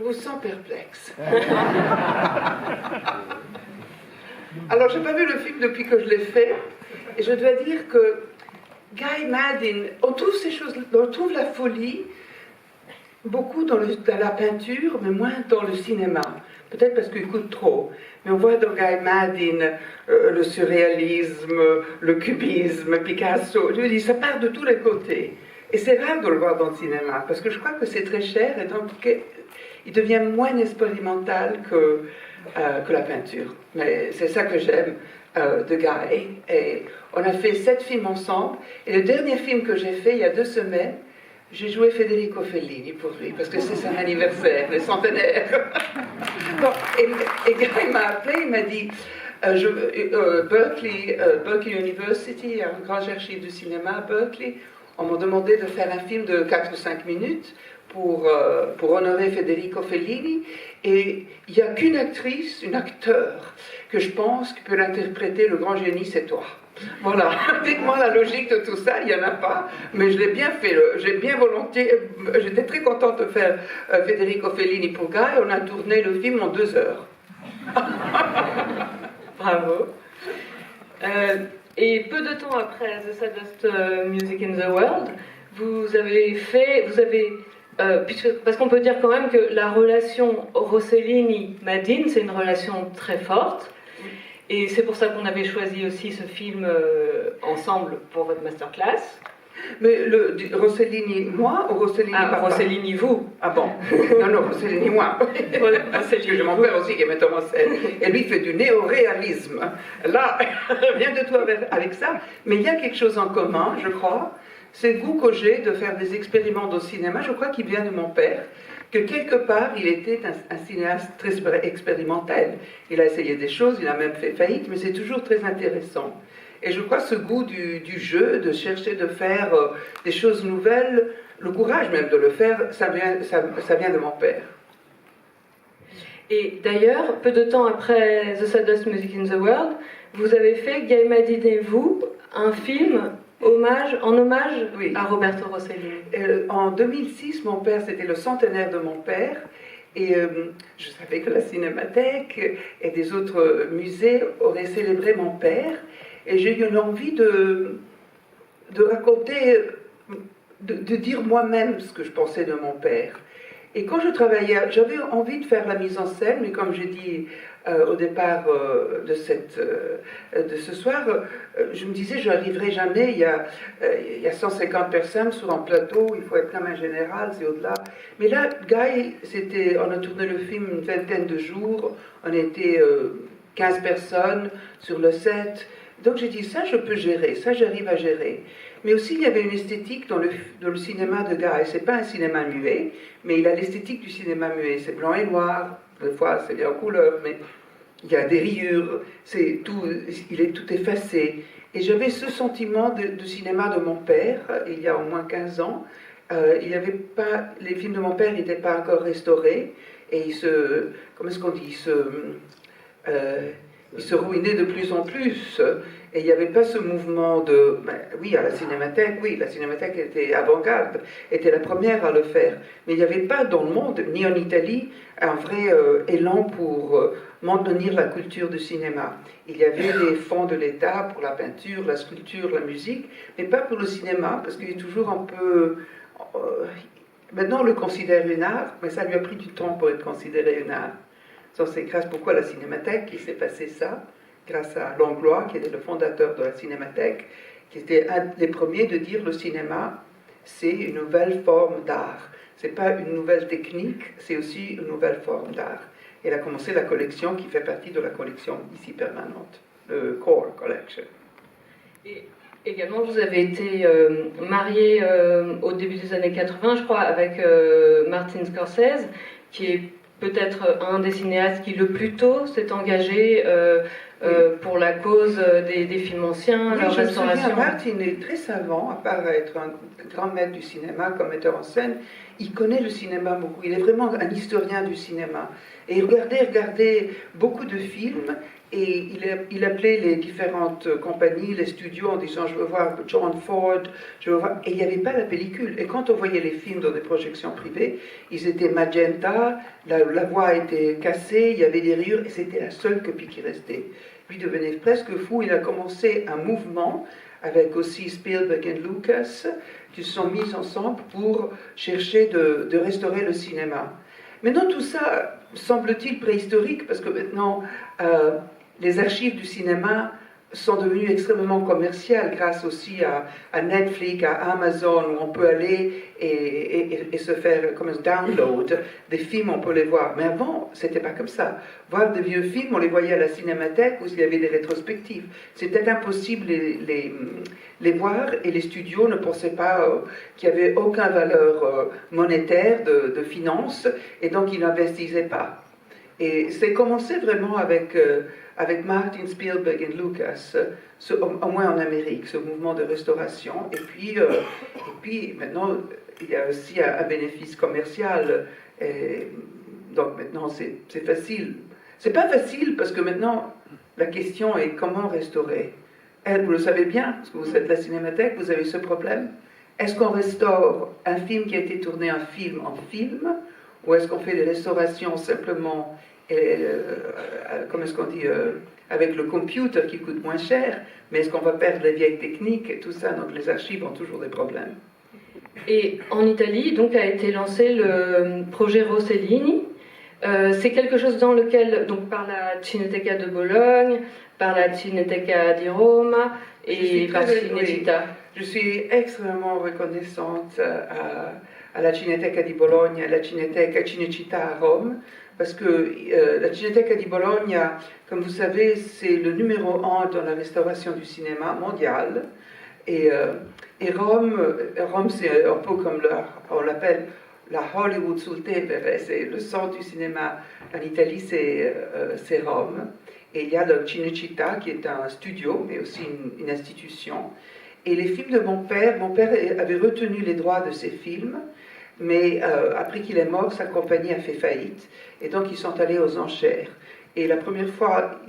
vous sens perplexe. Alors, j'ai pas vu le film depuis que je l'ai fait, et je dois dire que Guy Maddin, on trouve ces choses, on trouve la folie beaucoup dans la peinture, mais moins dans le cinéma. Peut-être parce qu'il coûte trop. Mais on voit dans Guy Maddin le surréalisme, le cubisme, Picasso. Je veux dire, ça part de tous les côtés. Et c'est rare de le voir dans le cinéma, parce que je crois que c'est très cher, et donc il devient moins expérimental que la peinture. Mais c'est ça que j'aime de Guy. Et on a fait 7 films ensemble, et le dernier film que j'ai fait il y a 2 semaines, j'ai joué Federico Fellini pour lui, parce que c'est son anniversaire, le centenaire. Bon, et Guy m'a appelé, il m'a dit, Berkeley University, un grand archive du cinéma à Berkeley, on m'a demandé de faire un film de 4 ou 5 minutes pour honorer Federico Fellini, et il n'y a qu'une actrice, une acteur, que je pense qui peut l'interpréter, le grand génie, c'est toi. Voilà, dites-moi la logique de tout ça, il n'y en a pas, mais je l'ai bien fait, j'ai bien volontiers, j'étais très contente de faire Federico Fellini pour Guy, on a tourné le film en 2 heures. Bravo. Et peu de temps après The Saddest Music in the World, parce qu'on peut dire quand même que la relation Rossellini-Maddin, c'est une relation très forte. Et c'est pour ça qu'on avait choisi aussi ce film ensemble pour votre masterclass. Mais Rossellini, moi, ou Rossellini papa? Rossellini, vous. Ah bon? Non, Rossellini, moi. Parce que j'ai mon père aussi qui est metteur en scène. Et lui, il fait du néoréalisme. Là, rien de tout avec ça. Mais il y a quelque chose en commun, je crois. C'est le goût que j'ai de faire des expériments au cinéma. Je crois qu'il vient de mon père. Que quelque part, il était un cinéaste très expérimental. Il a essayé des choses, il a même fait faillite, mais c'est toujours très intéressant. Et je crois ce goût du jeu, de chercher de faire des choses nouvelles, le courage même de le faire, ça vient de mon père. Et d'ailleurs, peu de temps après The Saddest Music in the World, vous avez fait, Guy Maddin et vous, un film en hommage oui. à Roberto Rossellini. En 2006, mon père, c'était le centenaire de mon père, et je savais que la Cinémathèque et des autres musées auraient célébré mon père, et j'ai eu une envie de raconter, de dire moi-même ce que je pensais de mon père. Et quand je travaillais, j'avais envie de faire la mise en scène, mais comme j'ai dit au départ de ce soir, je me disais, je n'arriverai jamais, il y a 150 personnes sur un plateau, il faut être comme un général, c'est au-delà. Mais là, Guy, on a tourné le film une vingtaine de jours, on était 15 personnes sur le set, donc j'ai dit, ça je peux gérer, ça j'arrive à gérer. Mais aussi, il y avait une esthétique dans le cinéma de Guy. C'est pas un cinéma muet, mais il a l'esthétique du cinéma muet. C'est blanc et noir, des fois c'est bien en couleur, mais il y a des rayures, il est tout effacé. Et j'avais ce sentiment de cinéma de mon père, il y a au moins 15 ans. Les films de mon père n'étaient pas encore restaurés, et comment est-ce qu'on dit, il se ruinait de plus en plus, et il n'y avait pas ce mouvement oui, à la Cinémathèque était avant-garde, était la première à le faire, mais il n'y avait pas dans le monde, ni en Italie, un vrai élan pour maintenir la culture du cinéma. Il y avait des fonds de l'État pour la peinture, la sculpture, la musique, mais pas pour le cinéma, parce qu'il est toujours un peu... maintenant on le considère un art, mais ça lui a pris du temps pour être considéré un art. C'est grâce pourquoi la Cinémathèque qu'il s'est passé ça, grâce à Langlois, qui était le fondateur de la Cinémathèque, qui était un des premiers de dire le cinéma, c'est une nouvelle forme d'art. C'est pas une nouvelle technique, c'est aussi une nouvelle forme d'art. Il a commencé la collection qui fait partie de la collection ici permanente, le Core Collection. Et également, vous avez été marié au début des années 80, je crois, avec Martin Scorsese, qui est peut-être un des cinéastes qui le plus tôt s'est engagé pour la cause des films anciens, oui, leur je restauration. Me souviens, Martin est très savant, à part être un grand maître du cinéma comme metteur en scène, il connaît le cinéma beaucoup, il est vraiment un historien du cinéma. Et il regardait beaucoup de films Et il appelait les différentes compagnies, les studios, en disant je veux voir John Ford, je veux voir. Et il n'y avait pas la pellicule. Et quand on voyait les films dans des projections privées, ils étaient magenta, la voix était cassée, il y avait des rayures, et c'était la seule copie qui restait. Lui devenait presque fou. Il a commencé un mouvement avec aussi Spielberg et Lucas, qui se sont mis ensemble pour chercher de restaurer le cinéma. Maintenant, tout ça semble-t-il préhistorique, parce que maintenant, les archives du cinéma sont devenues extrêmement commerciales grâce aussi à Netflix, à Amazon, où on peut aller et se faire comme un download des films, on peut les voir. Mais avant, c'était pas comme ça. Voir des vieux films, on les voyait à la cinémathèque où il y avait des rétrospectives. C'était impossible les voir et les studios ne pensaient pas qu'il n'y avait aucune valeur monétaire de finance et donc ils n'investissaient pas. Et c'est commencé vraiment avec Martin Spielberg et Lucas, au moins en Amérique, ce mouvement de restauration. Et puis maintenant, il y a aussi un bénéfice commercial. Et donc maintenant, c'est facile. C'est pas facile parce que maintenant, la question est comment restaurer. Vous le savez bien, parce que vous êtes la cinémathèque, vous avez ce problème. Est-ce qu'on restaure un film qui a été tourné en film, ou est-ce qu'on fait des restaurations simplement, comment est-ce qu'on dit, avec le computer qui coûte moins cher, mais est-ce qu'on va perdre les vieilles techniques et tout ça? Donc les archives ont toujours des problèmes. Et en Italie, donc, a été lancé le projet Rossellini. C'est quelque chose dans lequel, donc par la Cineteca de Bologne, par la Cineteca di Roma et par Cinecittà. Je suis extrêmement reconnaissante à la Cineteca di Bologna, à la Cineteca Cinecittà à Rome, parce que la Cineteca di Bologna, comme vous savez, c'est le numéro 1 dans la restauration du cinéma mondial. Et Rome, c'est un peu comme on l'appelle la Hollywood sul Tevere, c'est le centre du cinéma. En Italie, c'est Rome. Et il y a le Cinecittà, qui est un studio, mais aussi une institution. Et les films de mon père avait retenu les droits de ces films, mais après qu'il est mort, sa compagnie a fait faillite. Et donc, ils sont allés aux enchères. Et la première fois,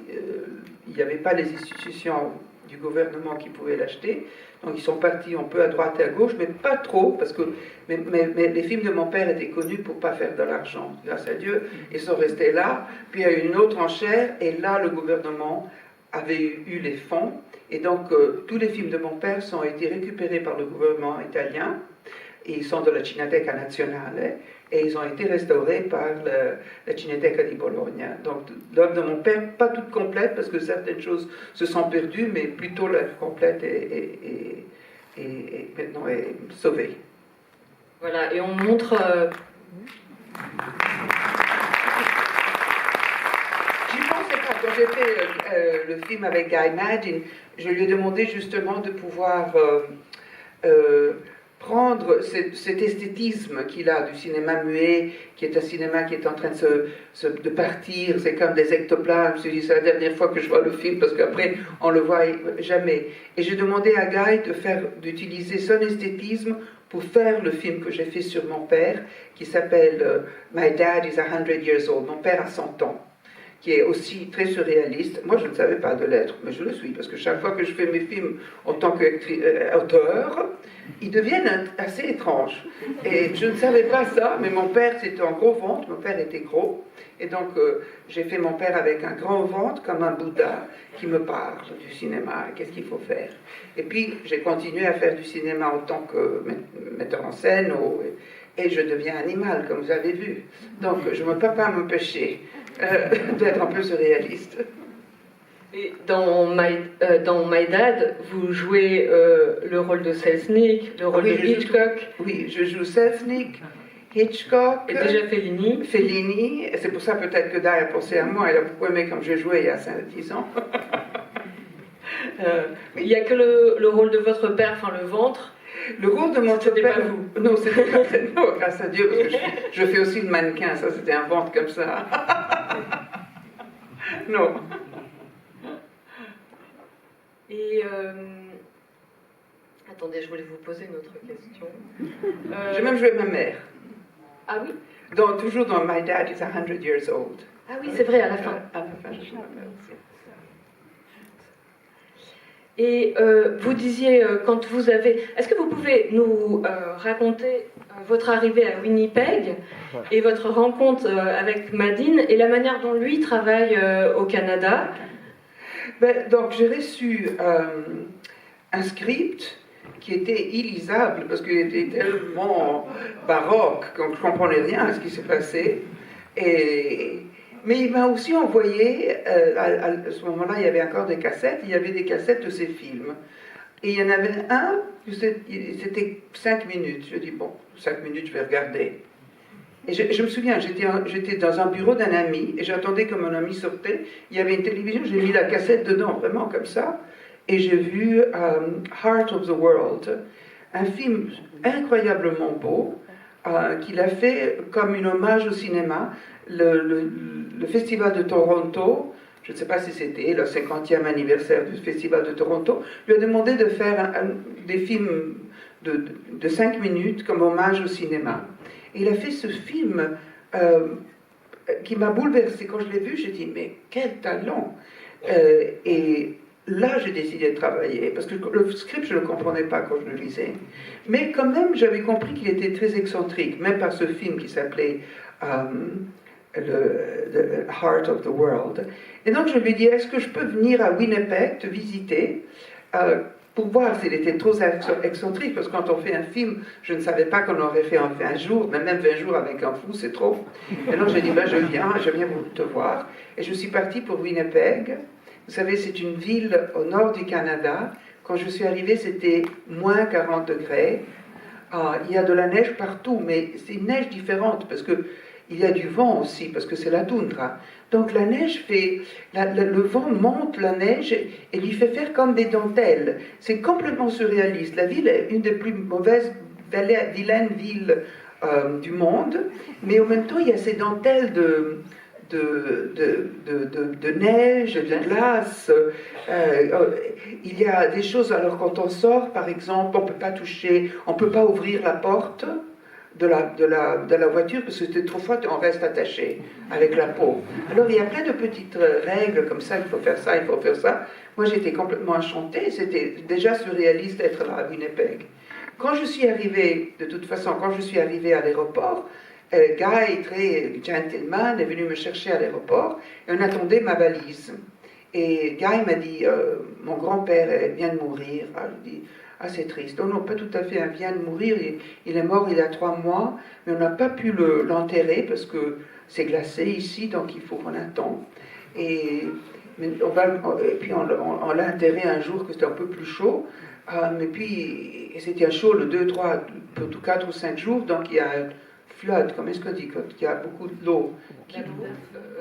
il n'y avait pas les institutions du gouvernement qui pouvaient l'acheter. Donc ils sont partis un peu à droite et à gauche, mais pas trop, parce que mais les films de mon père étaient connus pour ne pas faire de l'argent, grâce à Dieu. Ils sont restés là, puis il y a eu une autre enchère, et là le gouvernement avait eu les fonds, et donc tous les films de mon père ont été récupérés par le gouvernement italien, et ils sont de la Cineteca Nazionale, et ils ont été restaurés par la Cineteca di Bologna. Donc l'œuvre de mon père, pas toute complète, parce que certaines choses se sont perdues, mais plutôt l'œuvre complète est maintenant est sauvée. Voilà, et on montre... J'y pensais pas. Quand j'ai fait le film avec Guy Maddin, je lui ai demandé justement de pouvoir... prendre cet esthétisme qu'il a du cinéma muet, qui est un cinéma qui est en train de partir, c'est comme des ectoplasmes. Je me suis dit, c'est la dernière fois que je vois le film, parce qu'après, on le voit jamais. Et j'ai demandé à Guy d'utiliser son esthétisme pour faire le film que j'ai fait sur mon père, qui s'appelle My Dad is 100 Years Old, mon père a 100 ans, qui est aussi très surréaliste. Moi, je ne savais pas de l'être, mais je le suis, parce que chaque fois que je fais mes films en tant qu'auteur, ils deviennent assez étranges. Et je ne savais pas ça, mais mon père, c'était un gros ventre, mon père était gros, et donc j'ai fait mon père avec un grand ventre, comme un Bouddha, qui me parle du cinéma, qu'est-ce qu'il faut faire. Et puis, j'ai continué à faire du cinéma en tant que metteur en scène, et je deviens animal, comme vous avez vu. Donc, je ne peux pas m'empêcher d'être un peu surréaliste. Et dans My Dad, vous jouez le rôle de Selznick, le rôle de Hitchcock. Oui, je joue Selznick, Hitchcock. Et déjà Fellini. Fellini. Et c'est pour ça peut-être que Dai a pensé à moi. Elle a beaucoup aimé comme je jouais il y a 5-10 ans. Il n'y a que le rôle de votre père, enfin le ventre. Le rôle de mon père. C'était pas vous. Non, c'était pas non, grâce à Dieu, parce que je fais aussi le mannequin. Ça, c'était un ventre comme ça. Non. Et attendez, je voulais vous poser une autre question. J'ai même joué ma mère. Ah oui. Toujours dans My Dad is 100 Years Old. Ah oui, c'est vrai, à la fin. À la fin, je joue ma mère aussi. Et vous disiez, quand vous avez... Est-ce que vous pouvez nous raconter votre arrivée à Winnipeg et votre rencontre avec Madine et la manière dont lui travaille au Canada? Donc j'ai reçu un script qui était illisable parce qu'il était tellement baroque qu'on ne comprenait rien à ce qui s'est passé. Mais il m'a aussi envoyé, à ce moment-là, il y avait encore des cassettes, il y avait des cassettes de ses films. Et il y en avait un, c'était 5 minutes. Je dis, bon, 5 minutes, je vais regarder. Et je me souviens, j'étais dans un bureau d'un ami, et j'attendais que mon ami sortait. Il y avait une télévision, j'ai mis la cassette dedans, vraiment comme ça. Et j'ai vu Heart of the World, un film incroyablement beau, qu'il a fait comme un hommage au cinéma. Le Festival de Toronto, je ne sais pas si c'était le 50e anniversaire du Festival de Toronto, lui a demandé de faire des films de 5 minutes comme hommage au cinéma. Et il a fait ce film qui m'a bouleversée. Quand je l'ai vu, j'ai dit, mais quel talent! Et là, j'ai décidé de travailler, parce que le script, je ne le comprenais pas quand je le lisais. Mais quand même, j'avais compris qu'il était très excentrique, même par ce film qui s'appelait The Heart of the World. Et donc, je lui ai dit, est-ce que je peux venir à Winnipeg te visiter pour voir s'il était trop excentrique, parce que quand on fait un film, je ne savais pas qu'on aurait fait en 20 jours, mais même 20 jours avec un fou, c'est trop. Et donc, j'ai dit, ben, je viens te voir. Et je suis partie pour Winnipeg. Vous savez, c'est une ville au nord du Canada. Quand je suis arrivée, c'était moins 40 degrés. Il y a de la neige partout, mais c'est une neige différente parce que il y a du vent aussi, parce que c'est la toundra. Donc la neige fait... le vent monte la neige et lui fait faire comme des dentelles. C'est complètement surréaliste. La ville est une des plus mauvaises, vilaines villes du monde, mais en même temps, il y a ces dentelles de neige, de glace. Il y a des choses, alors quand on sort, par exemple, on ne peut pas toucher, on ne peut pas ouvrir la porte de la voiture parce que c'était trop froid, on reste attaché avec la peau. Alors il y a plein de petites règles comme ça, il faut faire ça, il faut faire ça. Moi j'étais complètement enchantée, c'était déjà surréaliste d'être là à Winnipeg. Quand je suis arrivée, de toute façon, quand je suis arrivée à l'aéroport, Guy, très gentleman, est venu me chercher à l'aéroport et on attendait ma valise. Et Guy m'a dit, mon grand-père vient de mourir. Je dis, ah c'est triste. Oh non, pas tout à fait, il vient de mourir, il est mort il y a 3 mois, mais on n'a pas pu l'enterrer parce que c'est glacé ici, donc il faut qu'on attende. Et puis on l'a enterré un jour que c'était un peu plus chaud, mais puis c'était chaud le 2, 3, 4 ou 5 jours, donc il y a flood, comment est-ce qu'on dit, quand il y a beaucoup d'eau.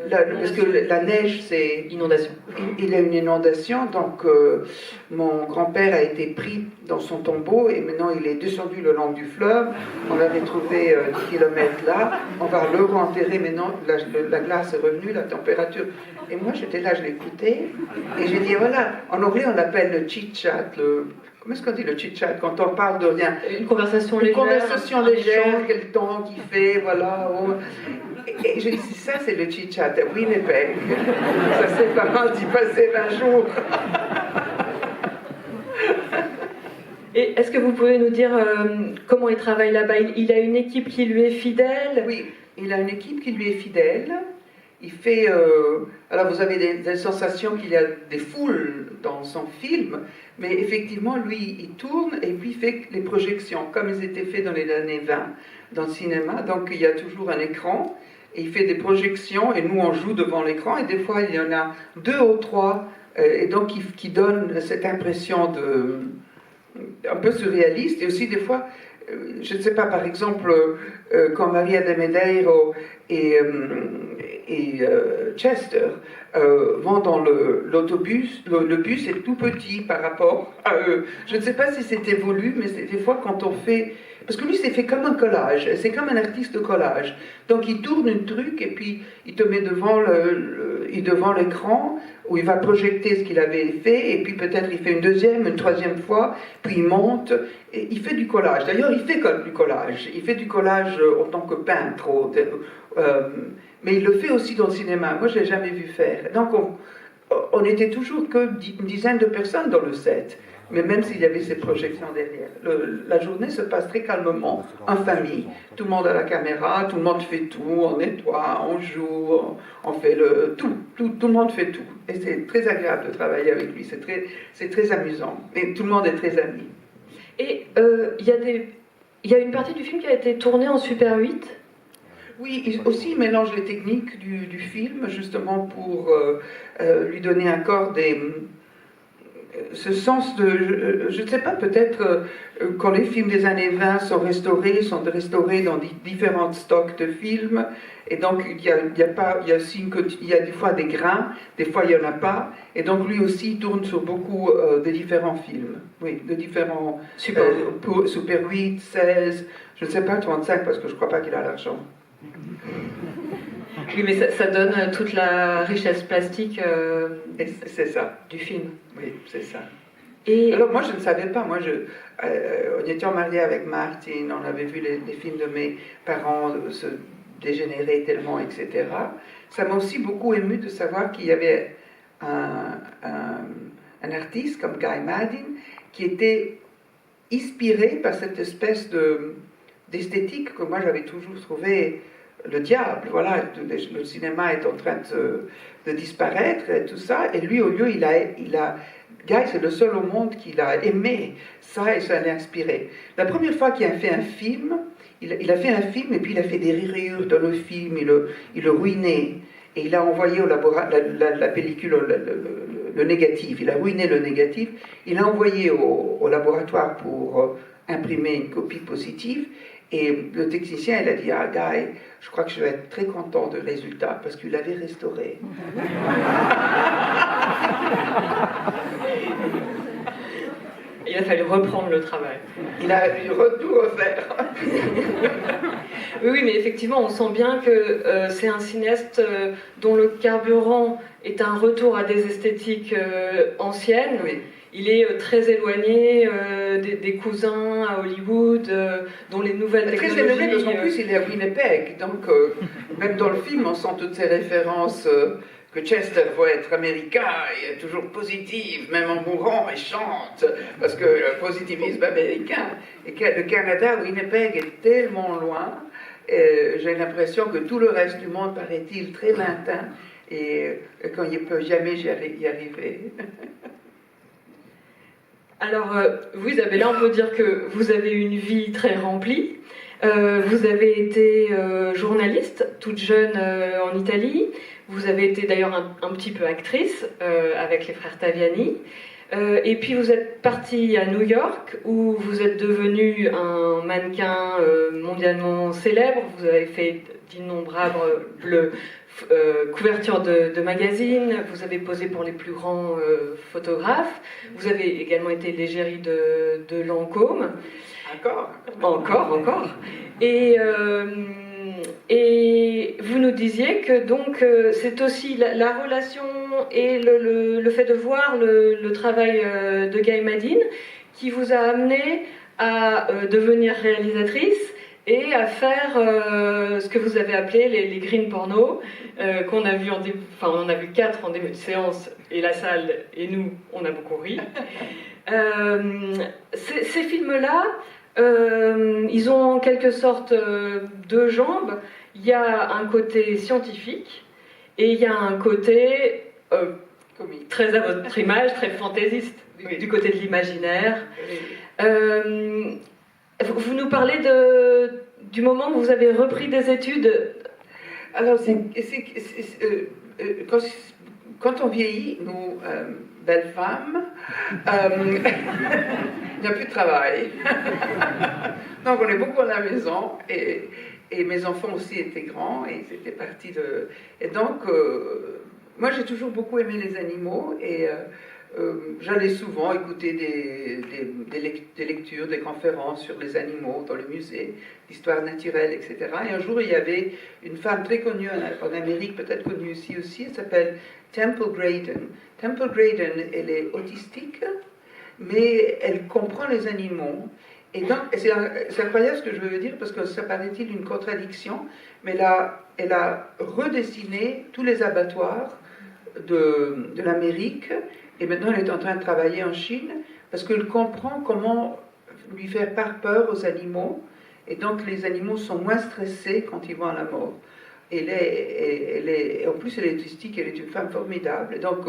Parce que la neige, c'est... Inondation. Il y a une inondation, donc mon grand-père a été pris dans son tombeau et maintenant il est descendu le long du fleuve. On l'avait trouvé 10 km là. On va le renterrer maintenant. La glace est revenue, la température. Et moi j'étais là, je l'écoutais et j'ai dit voilà, en anglais on l'appelle le chit-chat, comment est-ce qu'on dit le chit-chat quand on parle de rien? Une conversation légère. Une conversation légère, quel temps qu'il fait, voilà. Et je dis, ça c'est le chit-chat à Winnipeg. Ça c'est pas mal d'y passer 20 jours. Et est-ce que vous pouvez nous dire comment il travaille là-bas? Il a une équipe qui lui est fidèle? Oui, il a une équipe qui lui est fidèle. Il fait... alors vous avez des sensations qu'il y a des foules dans son film, mais effectivement, lui, il tourne et puis il fait les projections, comme ils étaient faits dans les années 20 dans le cinéma. Donc il y a toujours un écran, et il fait des projections, et nous on joue devant l'écran, et des fois il y en a 2 ou 3, et donc qui donne cette impression un peu surréaliste, et aussi des fois... je ne sais pas, par exemple, quand Maria de Medeiros et Chester vont dans l'autobus, le bus est tout petit par rapport à eux. Je ne sais pas si c'est voulu, mais des fois quand on fait... Parce que lui, c'est fait comme un collage, c'est comme un artiste de collage. Donc il tourne un truc et puis il te met devant l'écran où il va projeter ce qu'il avait fait et puis peut-être il fait une deuxième, une troisième fois, puis il monte et il fait du collage. D'ailleurs, il fait comme du collage. Il fait du collage en tant que peintre, mais il le fait aussi dans le cinéma. Moi, je ne l'ai jamais vu faire. Donc on n'était toujours que une dizaine de personnes dans le set, mais même s'il y avait ces projections derrière. La journée se passe très calmement, en famille. Tout le monde a la caméra, tout le monde fait tout, on nettoie, on joue, on fait tout le monde fait tout. Et c'est très agréable de travailler avec lui, c'est très amusant. Et tout le monde est très ami. Et il y a une partie du film qui a été tournée en Super 8. Oui, aussi il mélange les techniques du film, justement pour lui donner encore ce sens de... Je ne sais pas, peut-être quand les films des années 20 sont restaurés dans différents stocks de films, et donc il y a des fois des grains, des fois il n'y en a pas, et donc lui aussi tourne sur beaucoup de différents films, oui, de différents... Super 8, 16, je ne sais pas, 35, parce que je ne crois pas qu'il a l'argent. Oui, mais ça donne toute la richesse plastique c'est ça. du film. Oui, c'est ça. Et... Alors moi, je ne savais pas. Moi, on était mariés avec Martin, on avait vu les films de mes parents se dégénérer tellement, etc. Ça m'a aussi beaucoup ému de savoir qu'il y avait un artiste comme Guy Maddin qui était inspiré par cette espèce d'esthétique que moi j'avais toujours trouvé le diable. Voilà, le cinéma est en train de disparaître et tout ça, et lui au lieu Guy, c'est le seul au monde qui a aimé ça et ça l'a inspiré. La première fois qu'il a fait un film, il a fait un film et puis il a fait des rayures dans le film, il le ruinait. Et il a envoyé au laboratoire la pellicule, le négatif, il a ruiné le négatif, il a envoyé au laboratoire pour imprimer une copie positive, et le technicien, il a dit, ah Guy, je crois que je vais être très content du résultat, parce qu'il l'avait restauré. Il a fallu reprendre le travail. Il a dû tout refaire. Oui, mais effectivement, on sent bien que c'est un cinéaste dont le carburant est un retour à des esthétiques anciennes. Oui. Il est très éloigné des cousins à Hollywood, dont les nouvelles technologies... Très éloigné, parce qu'en plus, il est à Winnipeg. Donc, même dans le film, on sent toutes ces références... que Chester veut être américain, il est toujours positif, même en mourant, il chante, parce que le positivisme américain, et que le Canada, Winnipeg, est tellement loin, j'ai l'impression que tout le reste du monde paraît-il très lointain, et qu'on ne peut jamais y arriver. Alors, vous, Isabella, on peut dire que vous avez une vie très remplie. Vous avez été journaliste, toute jeune en Italie. Vous avez été d'ailleurs un petit peu actrice avec les frères Taviani. Et puis vous êtes partie à New York où vous êtes devenu un mannequin mondialement célèbre. Vous avez fait d'innombrables couvertures de magazines. Vous avez posé pour les plus grands photographes. Vous avez également été l'égérie de Lancôme. Encore. Et vous nous disiez que donc c'est aussi la relation et le fait de voir le travail de Guy Maddin qui vous a amené à devenir réalisatrice et à faire ce que vous avez appelé les green porno qu'on a vu on a vu 4 en début de séance et la salle et nous on a beaucoup ri. Ces films-là, ils ont en quelque sorte deux jambes. Il y a un côté scientifique et il y a un côté très à votre image, très fantaisiste, du côté de l'imaginaire. Vous nous parlez du moment où vous avez repris des études. Alors, quand on vieillit, nous, belles femmes, il n'y a plus de travail. Donc, on est beaucoup à la maison et mes enfants aussi étaient grands et c'était parti de... Et donc, moi, j'ai toujours beaucoup aimé les animaux et j'allais souvent écouter des lectures, des conférences sur les animaux dans le musée, l'histoire naturelle, etc. Et un jour, il y avait une femme très connue en Amérique, peut-être connue ici aussi, elle s'appelle Temple Grandin. Temple Grandin, elle est autistique, mais elle comprend les animaux. Et donc, c'est incroyable ce que je veux dire, parce que ça paraît-il une contradiction, mais elle a redessiné tous les abattoirs de l'Amérique, et maintenant elle est en train de travailler en Chine, parce qu'elle comprend comment lui faire pas peur aux animaux, et donc les animaux sont moins stressés quand ils vont à la mort. En plus elle est artistique, elle est une femme formidable, et donc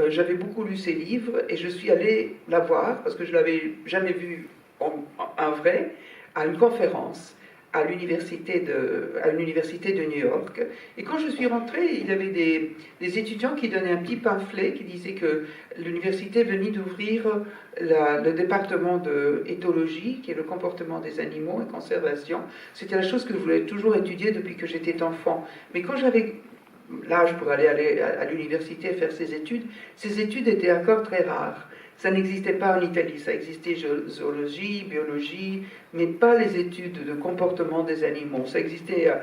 j'avais beaucoup lu ses livres, et je suis allée la voir, parce que je ne l'avais jamais vue en vrai, à une conférence à l'université de New York. Et quand je suis rentrée, il y avait des étudiants qui donnaient un petit pamphlet qui disait que l'université venait d'ouvrir le département d'éthologie, qui est le comportement des animaux et conservation. C'était la chose que je voulais toujours étudier depuis que j'étais enfant. Mais quand j'avais l'âge pour aller à l'université et faire ces études étaient encore très rares. Ça n'existait pas en Italie, ça existait zoologie, biologie, mais pas les études de comportement des animaux. Ça existait à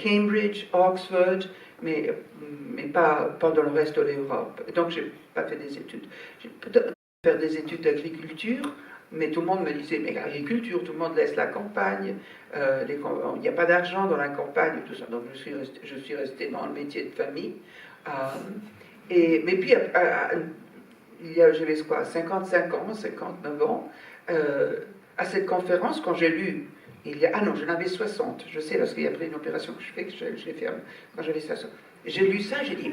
Cambridge, Oxford, mais pas dans le reste de l'Europe. Donc j'ai pas fait des études. J'ai peut-être fait des études d'agriculture, mais tout le monde me disait, mais l'agriculture, tout le monde laisse la campagne, il n'y a pas d'argent dans la campagne, tout ça. Donc je suis restée dans le métier de famille. Mais puis, j'avais quoi, 55 ans, 59 ans, à cette conférence, quand j'ai lu, non, j'en avais 60, je sais, parce qu'il y a après une opération que je fais, que je l'ai fait quand j'avais 60. J'ai lu ça, j'ai dit,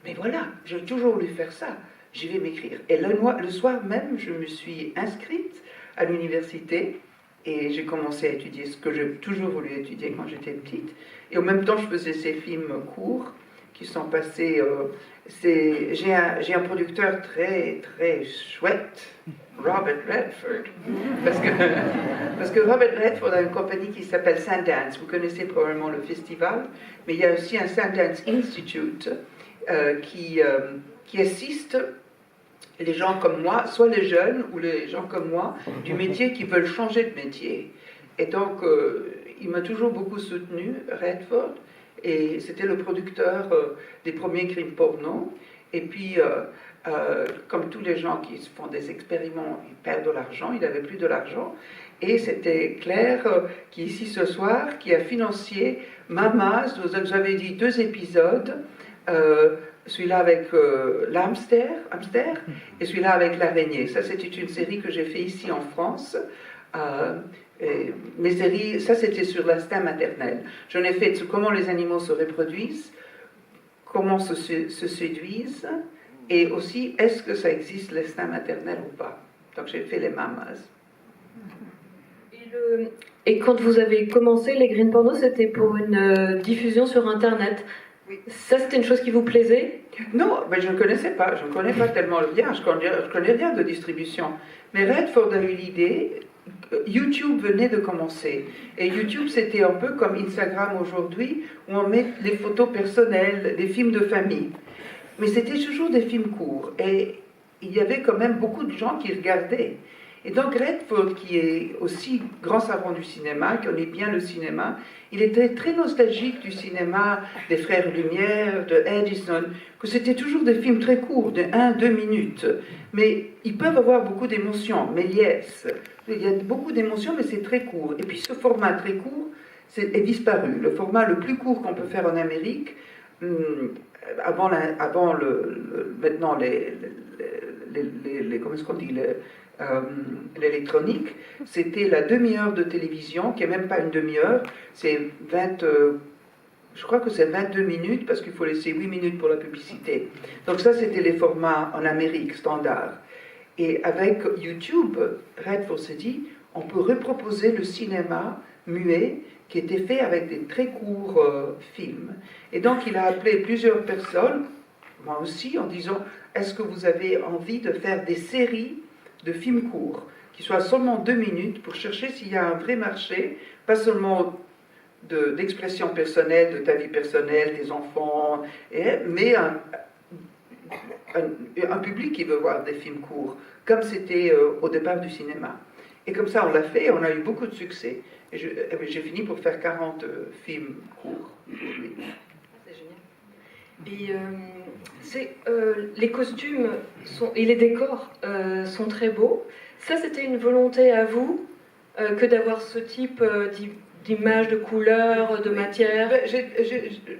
mais voilà, j'ai toujours voulu faire ça, je vais m'écrire. Et le soir même, je me suis inscrite à l'université, et j'ai commencé à étudier ce que j'ai toujours voulu étudier quand j'étais petite. Et en même temps, je faisais ces films courts qui sont passés. J'ai un producteur très, très chouette, Robert Redford. Parce que Robert Redford a une compagnie qui s'appelle Sundance. Vous connaissez probablement le festival, mais il y a aussi un Sundance Institute qui assiste les gens comme moi, soit les jeunes ou les gens comme moi, du métier qui veulent changer de métier. Et donc, il m'a toujours beaucoup soutenu, Redford, et c'était le producteur des premiers crimes porno. Et puis, comme tous les gens qui font des expériments, ils perdent de l'argent, il n'avait plus de l'argent. Et c'était Claire, qui est ici ce soir, qui a financé Mamas. Vous avez dit 2 épisodes. Celui-là avec l'hamster, et celui-là avec l'araignée. Ça, c'était une série que j'ai fait ici en France. Mes séries, ça c'était sur l'instinct maternel. J'en ai fait sur comment les animaux se reproduisent, comment se séduisent, et aussi est-ce que ça existe l'instinct maternel ou pas. Donc j'ai fait les mamas. Et quand vous avez commencé les green porno, c'était pour une diffusion sur Internet. Oui. Ça, c'était une chose qui vous plaisait? Non, mais je ne connaissais pas. Je ne connais pas tellement bien. Je connais rien de distribution. Mais Redford a eu l'idée. YouTube venait de commencer. Et YouTube, c'était un peu comme Instagram aujourd'hui, où on met les photos personnelles, les films de famille. Mais c'était toujours des films courts. Et il y avait quand même beaucoup de gens qui regardaient. Et donc Redford, qui est aussi grand savant du cinéma, qui connaît bien le cinéma, il était très nostalgique du cinéma des Frères Lumière, de Edison, que c'était toujours des films très courts, de 1-2 minutes. Mais ils peuvent avoir beaucoup d'émotions, Méliès. Il y a beaucoup d'émotions, mais c'est très court. Et puis ce format très court est disparu. Le format le plus court qu'on peut faire en Amérique, avant maintenant comment est-ce qu'on dit, l'électronique, c'était la demi-heure de télévision, qui n'est même pas une demi-heure, c'est je crois que c'est 22 minutes, parce qu'il faut laisser 8 minutes pour la publicité. Donc ça, c'était les formats en Amérique standard. Et avec YouTube, Redford s'est dit, on peut reproposer le cinéma muet qui était fait avec des très courts films. Et donc il a appelé plusieurs personnes, moi aussi, en disant, est-ce que vous avez envie de faire des séries de films courts, qui soient seulement 2 minutes, pour chercher s'il y a un vrai marché, pas seulement d'expression personnelle, de ta vie personnelle, tes enfants, mais un public qui veut voir des films courts, comme c'était au départ du cinéma. Et comme ça, on l'a fait, et on a eu beaucoup de succès. Et j'ai fini pour faire 40 films courts. C'est génial. Et les costumes et les décors sont très beaux. Ça, c'était une volonté à vous que d'avoir ce type d'images, de couleurs, de matières?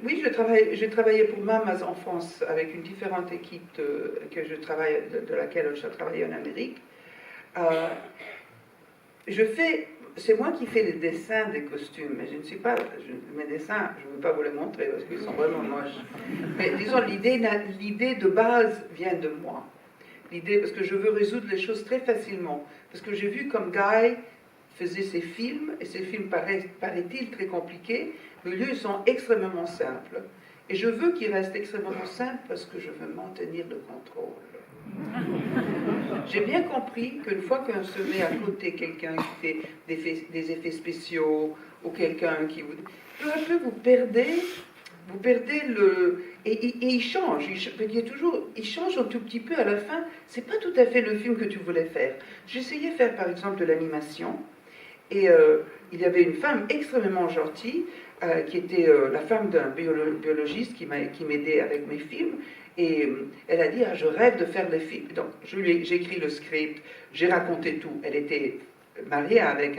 Oui, j'ai travaillé pour Mamas en France avec une différente équipe de laquelle je travaille en Amérique. C'est moi qui fais les dessins des costumes, mais je ne suis pas, mes dessins, je ne veux pas vous les montrer parce qu'ils sont vraiment moches. Mais disons, l'idée de base vient de moi. Parce que je veux résoudre les choses très facilement. Parce que j'ai vu comme Guy faisait ses films, et ces films paraît-il très compliqués, mais eux, ils sont extrêmement simples. Et je veux qu'ils restent extrêmement simples parce que je veux maintenir le contrôle. J'ai bien compris qu'une fois qu'on se met à côté quelqu'un qui fait des effets spéciaux, ou quelqu'un qui vous... Peu à peu, vous perdez le... Et il change, il change un tout petit peu à la fin. C'est pas tout à fait le film que tu voulais faire. J'essayais de faire, par exemple, de l'animation, et il y avait une femme extrêmement gentille, qui était la femme d'un biologiste qui m'aidait avec mes films, et elle a dit, je rêve de faire les films. Donc, j'ai écrit le script, j'ai raconté tout. Elle était mariée avec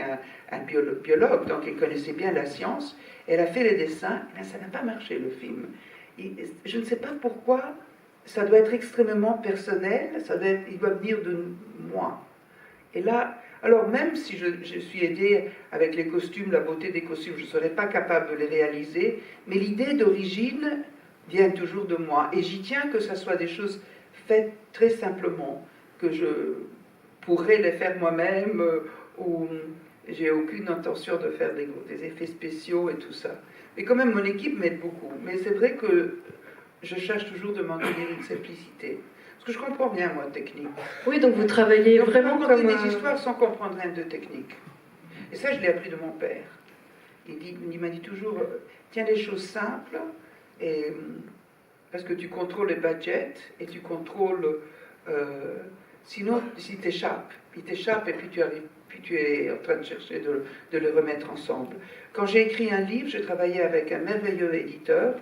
un biologue, donc elle connaissait bien la science. Elle a fait les dessins, mais ça n'a pas marché, le film. Je ne sais pas pourquoi, ça doit être extrêmement personnel, il doit venir de moi. Et là, alors même si je suis aidée avec les costumes, la beauté des costumes, je ne serais pas capable de les réaliser, mais l'idée d'origine vient toujours de moi. Et j'y tiens que ce soit des choses faites très simplement, que je pourrais les faire moi-même, ou j'ai aucune intention de faire des effets spéciaux et tout ça. Mais quand même, mon équipe m'aide beaucoup. Mais c'est vrai que je cherche toujours de maintenir une simplicité. Parce que je comprends bien, moi, technique. Oui, donc vous travaillez donc, vraiment comme... comme... des histoires sans comprendre rien de technique. Et ça, je l'ai appris de mon père. Il m'a dit toujours, tiens les choses simples, et, parce que tu contrôles les budgets, et tu contrôles... sinon, si il t'échappe, et puis tu es en train de chercher de le remettre ensemble. Quand j'ai écrit un livre, j'ai travaillé avec un merveilleux éditeur,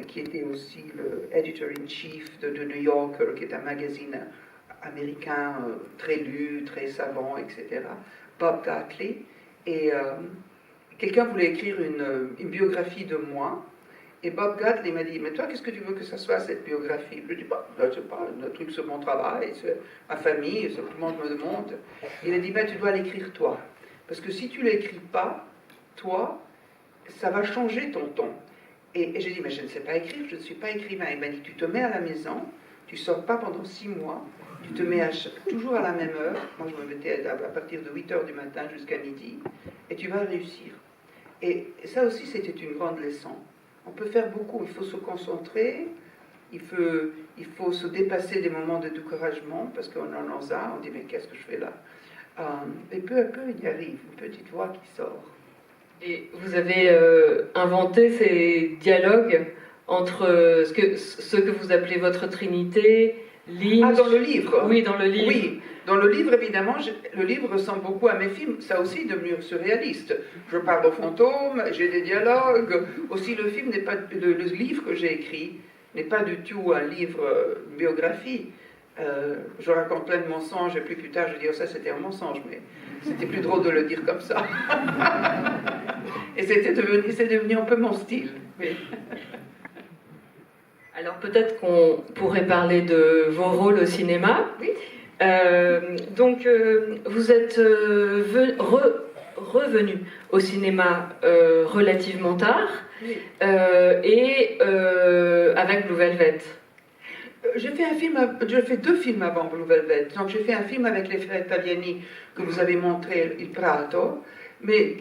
qui était aussi le editor-in-chief de New Yorker, qui est un magazine américain très lu, très savant, etc., Bob Gatley. Et quelqu'un voulait écrire une biographie de moi, et Bob Gatley m'a dit, mais toi, qu'est-ce que tu veux que ça soit, cette biographie? Je lui ai dit, je ne sais pas, un truc sur mon travail, sur ma famille, sur tout le monde me demande. Il a dit, tu dois l'écrire toi. Parce que si tu ne l'écris pas, toi, ça va changer ton ton. Et j'ai dit, mais je ne sais pas écrire, je ne suis pas écrivain. Il m'a dit, tu te mets à la maison, tu ne sors pas pendant 6 mois, tu te mets toujours à la même heure, moi je me mettais à partir de 8h du matin jusqu'à midi, et tu vas réussir. Et ça aussi, c'était une grande leçon. On peut faire beaucoup, il faut se concentrer, il faut se dépasser des moments de découragement, parce qu'on en a, on dit, mais qu'est-ce que je fais là? Et peu à peu, il y arrive, une petite voix qui sort. Et vous avez inventé ces dialogues entre ce que vous appelez votre trinité, Lynch... dans le livre? Oui, dans le livre. Oui, dans le livre, évidemment, le livre ressemble beaucoup à mes films. Ça aussi est devenu surréaliste. Je parle aux fantômes, j'ai des dialogues. Aussi, le livre que j'ai écrit n'est pas du tout un livre, une biographie. Je raconte plein de mensonges, et puis plus tard, je dis, ça c'était un mensonge, mais c'était plus drôle de le dire comme ça. Et c'est devenu un peu mon style. Oui. Alors peut-être qu'on pourrait parler de vos rôles au cinéma. Oui. Donc vous êtes revenu au cinéma relativement tard, oui. Et avec Blue Velvet. J'ai fait 2 films avant Blue Velvet. Donc j'ai fait un film avec les frères Taviani que vous avez montré, Il Prato. Mais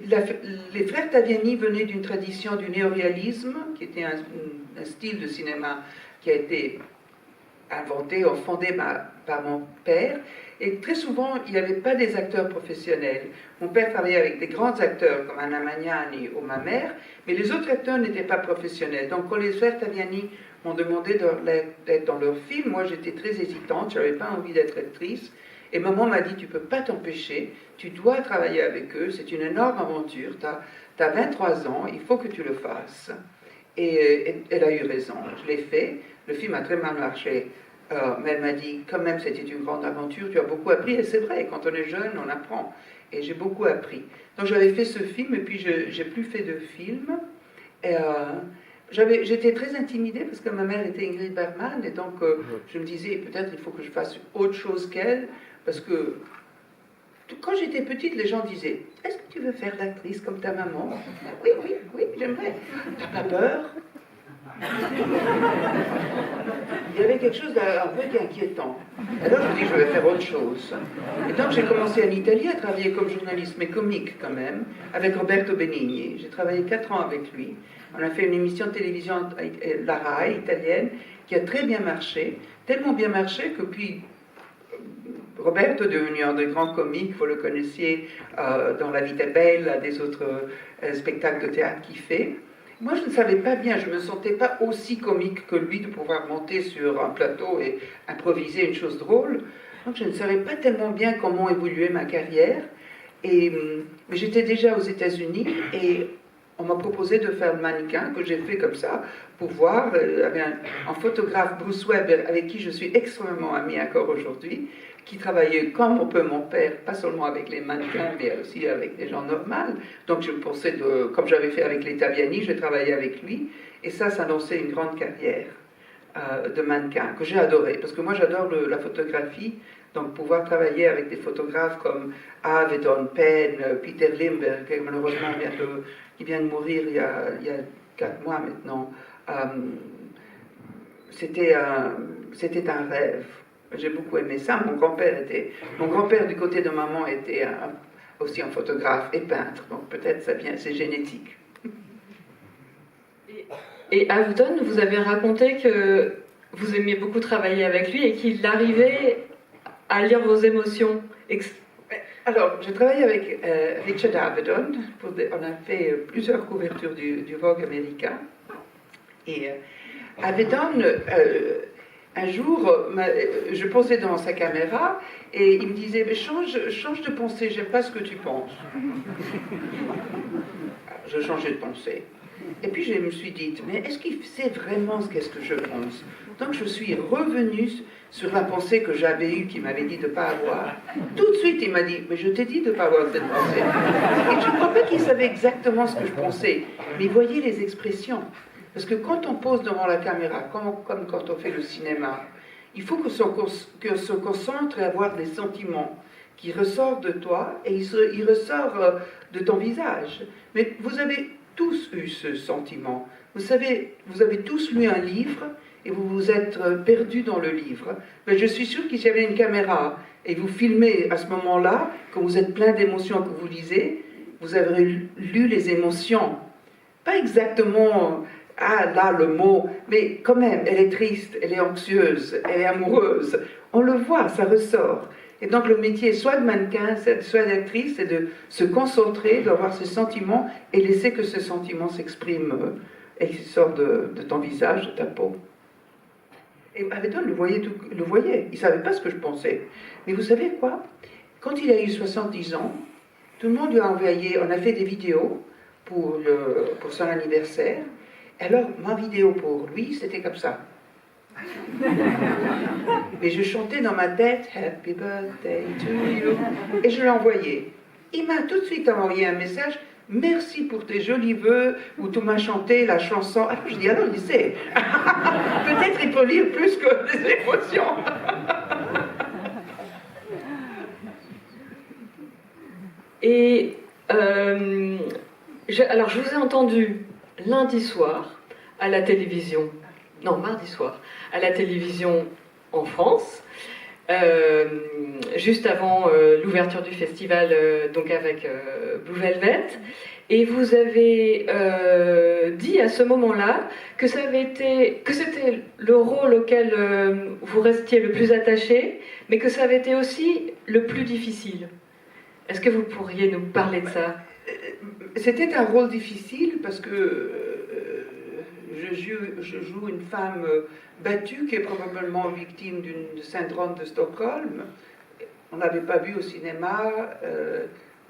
les frères Taviani venaient d'une tradition du néoréalisme, qui était un style de cinéma qui a été inventé ou fondé par mon père. Et très souvent, il n'y avait pas des acteurs professionnels. Mon père travaillait avec des grands acteurs comme Anna Magnani ou ma mère, mais les autres acteurs n'étaient pas professionnels. Donc quand les frères Taviani m'ont demandé d'être dans leur film, moi j'étais très hésitante, je n'avais pas envie d'être actrice. Et maman m'a dit, tu ne peux pas t'empêcher, tu dois travailler avec eux, c'est une énorme aventure, tu as 23 ans, il faut que tu le fasses. Et elle a eu raison, je l'ai fait, le film a très mal marché Mais elle m'a dit, quand même, c'était une grande aventure, tu as beaucoup appris, et c'est vrai, quand on est jeune, on apprend. Et j'ai beaucoup appris. Donc j'avais fait ce film, et puis j'ai plus fait de film. Et j'étais très intimidée, parce que ma mère était Ingrid Bergman, et donc je me disais, peut-être il faut que je fasse autre chose qu'elle, parce que quand j'étais petite, les gens disaient, est-ce que tu veux faire l'actrice comme ta maman? Oui, oui, oui, j'aimerais. T'as pas peur? Il y avait quelque chose d'un peu inquiétant. Alors je me dis, je vais faire autre chose. Et donc j'ai commencé en Italie à travailler comme journaliste, mais comique quand même, avec Roberto Benigni. J'ai travaillé 4 ans avec lui. On a fait une émission de télévision, la Rai, italienne, qui a très bien marché, tellement bien marché que puis Roberto est devenu un des grands comiques, vous le connaissiez dans La Vita Bella, des autres spectacles de théâtre qu'il fait. Moi, je ne savais pas bien, je ne me sentais pas aussi comique que lui de pouvoir monter sur un plateau et improviser une chose drôle. Donc, je ne savais pas tellement bien comment évoluer ma carrière. Mais j'étais déjà aux États-Unis et on m'a proposé de faire le mannequin, que j'ai fait comme ça, pour voir. Avec un photographe, Bruce Weber, avec qui je suis extrêmement amie encore aujourd'hui, qui travaillait comme un peu mon père, pas seulement avec les mannequins, mais aussi avec des gens normaux. Donc je pensais, comme j'avais fait avec les Taviani, je travaillais avec lui, et ça lançait une grande carrière de mannequin, que j'ai adoré, parce que moi j'adore la photographie, donc pouvoir travailler avec des photographes comme Avedon, Penn, Peter Limberg, qui malheureusement qui vient de mourir il y a 4 mois maintenant, c'était un rêve. J'ai beaucoup aimé ça. Mon grand-père du côté de maman était aussi un photographe et peintre, donc peut-être ça vient, c'est génétique. Et Avedon, vous avez raconté que vous aimiez beaucoup travailler avec lui et qu'il arrivait à lire vos émotions. Alors, j'ai travaillé avec Richard Avedon. On a fait plusieurs couvertures du Vogue américain. Et Avedon, un jour, je posais devant sa caméra et il me disait, mais change de pensée, j'aime pas ce que tu penses. Je changeais de pensée. Et puis je me suis dit, mais est-ce qu'il sait vraiment qu'est-ce que je pense? Donc je suis revenue sur la pensée que j'avais eue, qu'il m'avait dit de ne pas avoir. Tout de suite, il m'a dit, mais je t'ai dit de ne pas avoir cette pensée. Et je ne crois pas qu'il savait exactement ce que je pensais, mais il voyait les expressions. Parce que quand on pose devant la caméra, comme quand on fait le cinéma, il faut que se concentre et avoir des sentiments qui ressortent de toi et ils ressortent de ton visage. Mais vous avez tous eu ce sentiment. Vous savez, vous avez tous lu un livre et vous vous êtes perdu dans le livre. Mais je suis sûre qu'il y avait une caméra et vous filmez à ce moment-là, quand vous êtes plein d'émotions que vous lisez, vous avez lu les émotions. Pas exactement, ah là le mot, mais quand même, elle est triste, elle est anxieuse, elle est amoureuse. On le voit, ça ressort. Et donc le métier, soit de mannequin, soit d'actrice, c'est de se concentrer, d'avoir ces sentiments et laisser que ces sentiments s'expriment et qu'ils sortent de ton visage, de ta peau. Et Avedon le voyait, il ne savait pas ce que je pensais. Mais vous savez quoi? Quand il a eu 70 ans, tout le monde lui a envoyé, on a fait des vidéos pour son anniversaire. Alors, ma vidéo pour lui, c'était comme ça. Mais je chantais dans ma tête Happy birthday to you et je l'ai envoyé. Il m'a tout de suite envoyé un message, merci pour tes jolis vœux, où tu m'as chanté la chanson. Alors je dis, alors il sait. Peut-être il peut lire plus que des émotions. Et alors je vous ai entendu lundi soir à la télévision, non mardi soir, à la télévision en France, juste avant l'ouverture du festival, donc avec Blue Velvet, et vous avez dit à ce moment-là que c'était le rôle auquel vous restiez le plus attaché, mais que ça avait été aussi le plus difficile. Est-ce que vous pourriez nous parler de ça? C'était un rôle difficile parce que je joue une femme battue qui est probablement victime du syndrome de Stockholm. On n'avait pas vu au cinéma.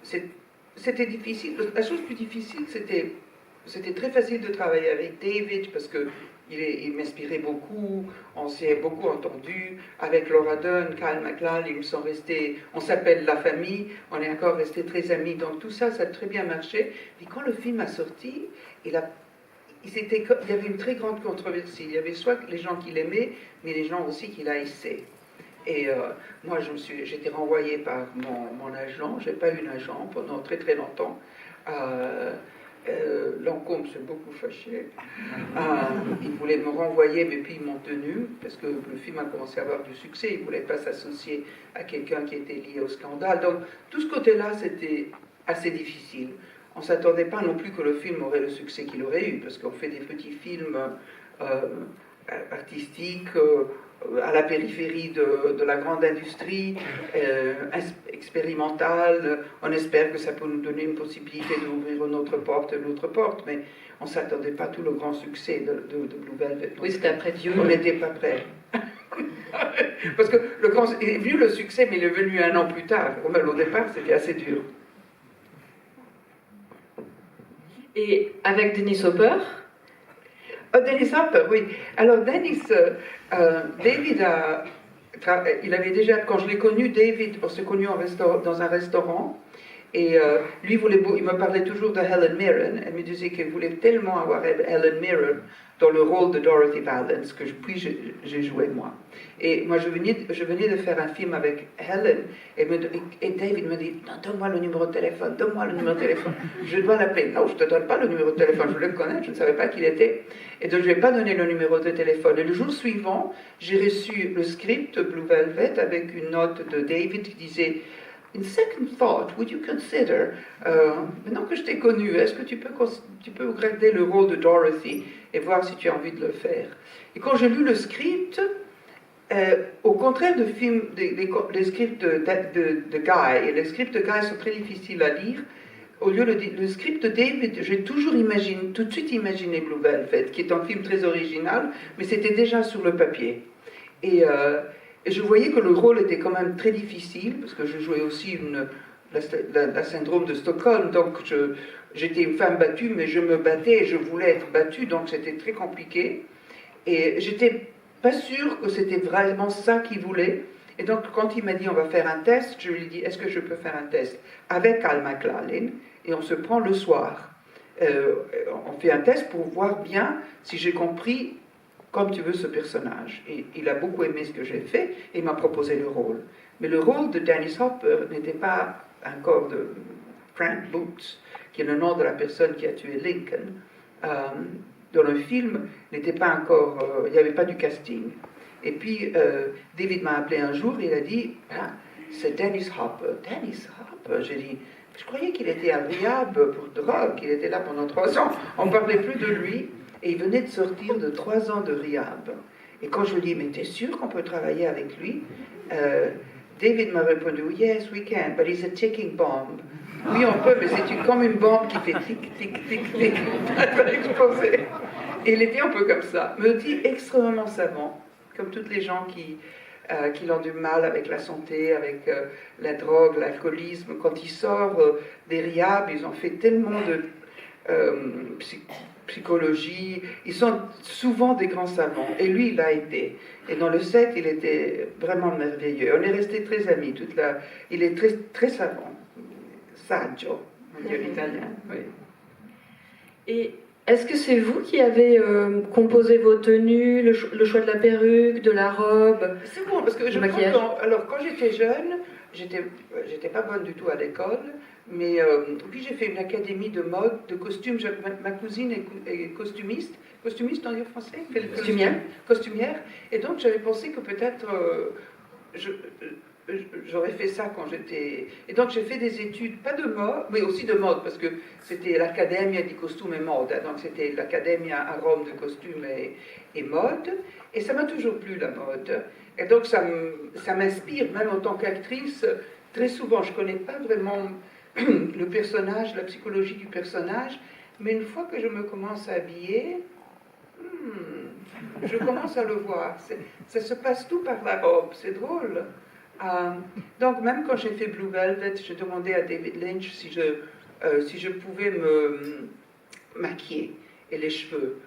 C'était difficile. La chose plus difficile, c'était très facile de travailler avec David parce que il m'inspirait beaucoup, on s'est beaucoup entendu. Avec Laura Dern, Kyle MacLachlan, ils sont restés, on s'appelle La Famille, on est encore restés très amis. Donc tout ça, ça a très bien marché. Puis quand le film a sorti, il y avait une très grande controversie. Il y avait soit les gens qui l'aimaient, mais les gens aussi qui l'haïssaient. Et moi, j'étais renvoyée par mon agent. Je n'ai pas eu d'agent pendant très très longtemps. Lancôme s'est beaucoup fâché. Ils voulaient me renvoyer, mais puis ils m'ont tenu, parce que le film a commencé à avoir du succès. Ils ne voulaient pas s'associer à quelqu'un qui était lié au scandale. Donc, tout ce côté-là, c'était assez difficile. On ne s'attendait pas non plus que le film aurait le succès qu'il aurait eu, parce qu'on fait des petits films artistiques à la périphérie de la grande industrie, expérimentale. On espère que ça peut nous donner une possibilité d'ouvrir une autre porte, mais on ne s'attendait pas à tout le grand succès de Blue Velvet. Oui, c'était après Dune. On n'était pas prêts. Parce que il est venu le succès, mais il est venu 1 an plus tard. Au départ, c'était assez dur. Et avec Dennis Hopper? Dennis Hopper, oui. Alors, David il avait déjà, quand je l'ai connu, David, on s'est connu dans un restaurant, et lui, il me parlait toujours de Helen Mirren. Elle me disait qu'elle voulait tellement avoir Helen Mirren dans le rôle de Dorothy Valance, que j'ai joué moi. Et moi, je venais de faire un film avec Helen, et David me dit, non, donne-moi le numéro de téléphone, je dois l'appeler. Non, je ne te donne pas le numéro de téléphone, je voulais le connaître, je ne savais pas qui il était. Et donc, je ne lui ai pas donné le numéro de téléphone. Et le jour suivant, j'ai reçu le script Blue Velvet avec une note de David qui disait, In second thought, would you consider, maintenant que je t'ai connu, est-ce que tu peux regarder le rôle de Dorothy et voir si tu as envie de le faire? Et quand j'ai lu le script, au contraire des scripts de Guy, et les scripts de Guy sont très difficiles à lire, au lieu le script de David, j'ai tout de suite imaginé Blue Velvet, qui est un film très original, mais c'était déjà sur le papier. Et je voyais que le rôle était quand même très difficile, parce que je jouais aussi la syndrome de Stockholm, donc j'étais une femme battue, mais je me battais et je voulais être battue, donc c'était très compliqué. Et j'étais pas sûre que c'était vraiment ça qu'il voulait. Et donc, quand il m'a dit on va faire un test, je lui ai dit est-ce que je peux faire un test avec Kyle MacLachlan, et on se prend le soir. On fait un test pour voir bien si j'ai compris comme tu veux ce personnage. Et il a beaucoup aimé ce que j'ai fait et il m'a proposé le rôle. Mais le rôle de Dennis Hopper n'était pas encore de Frank Booth, qui est le nom de la personne qui a tué Lincoln. Dans le film, n'était pas encore, il n'y avait pas du casting. Et puis, David m'a appelé un jour et il a dit, ah, c'est Dennis Hopper. Dennis Hopper, j'ai dit, je croyais qu'il était à rehab pour drogue, qu'il était là pendant 3 ans. On ne parlait plus de lui. Et il venait de sortir de 3 ans de rehab. Et quand je lui ai dit, mais t'es sûr qu'on peut travailler avec lui? David m'a répondu, yes, we can, but he's a ticking bomb. Oui, on peut, mais c'est comme une bombe qui fait tic, tic, tic, tic. Elle va exploser. Et il était un peu comme ça. Me dit extrêmement savant, comme toutes les gens qui ont du mal avec la santé, avec la drogue, l'alcoolisme. Quand ils sortent des rehabs, ils ont fait tellement de psychologie, ils sont souvent des grands savants, et lui il a été, et dans le set il était vraiment merveilleux, on est restés très amis, il est très, très savant, saggio, on dit en italien, oui. Et est-ce que c'est vous qui avez composé vos tenues, le choix de la perruque, de la robe? C'est bon, parce que je crois alors quand j'étais jeune, j'étais pas bonne du tout à l'école, mais puis j'ai fait une académie de mode, de costumes. Ma cousine est costumiste. Costumiste, on dit en français? Costumière. Costumière. Et donc j'avais pensé que peut-être j'aurais fait ça quand j'étais... Et donc j'ai fait des études, pas de mode, mais aussi de mode, parce que c'était l'Accademia di Costume e Moda, donc c'était l'Accademia à Rome de costume et mode, et ça m'a toujours plu la mode. Et donc ça m'inspire, même en tant qu'actrice, très souvent, je ne connais pas vraiment le personnage, la psychologie du personnage, mais une fois que je me commence à habiller, je commence à le voir. Ça se passe tout par la robe, c'est drôle. Donc même quand j'ai fait Blue Velvet, j'ai demandé à David Lynch si je pouvais me maquiller. et les cheveux.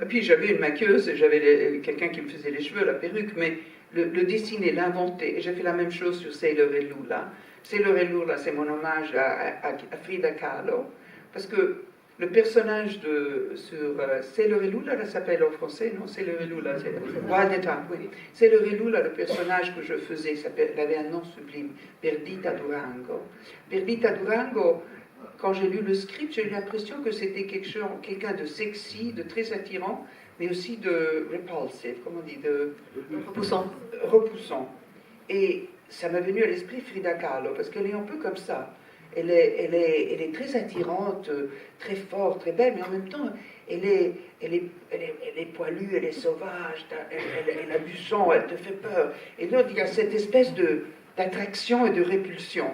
Puis j'avais une maquilleuse, j'avais quelqu'un qui me faisait les cheveux, la perruque, mais le dessiner, l'inventer. Et j'ai fait la même chose sur Sailor et Lula. Sailor et Lula, c'est mon hommage à Frida Kahlo, parce que le personnage sur Sailor et Lula, elle s'appelle en français, non? Sailor et Lula, c'est Wild Time, oui. Sailor et Lula, le personnage que je faisais, elle avait un nom sublime, Perdita Durango. Perdita Durango, quand j'ai lu le script, j'ai eu l'impression que c'était quelqu'un de sexy, de très attirant, mais aussi de repulsive, comment on dit, de repoussant. Et ça m'est venu à l'esprit Frida Kahlo, parce qu'elle est un peu comme ça. Elle est très attirante, très forte, très belle, mais en même temps, elle est poilue, elle est sauvage, elle a du sang, elle te fait peur. Et donc, il y a cette espèce d'attraction et de répulsion.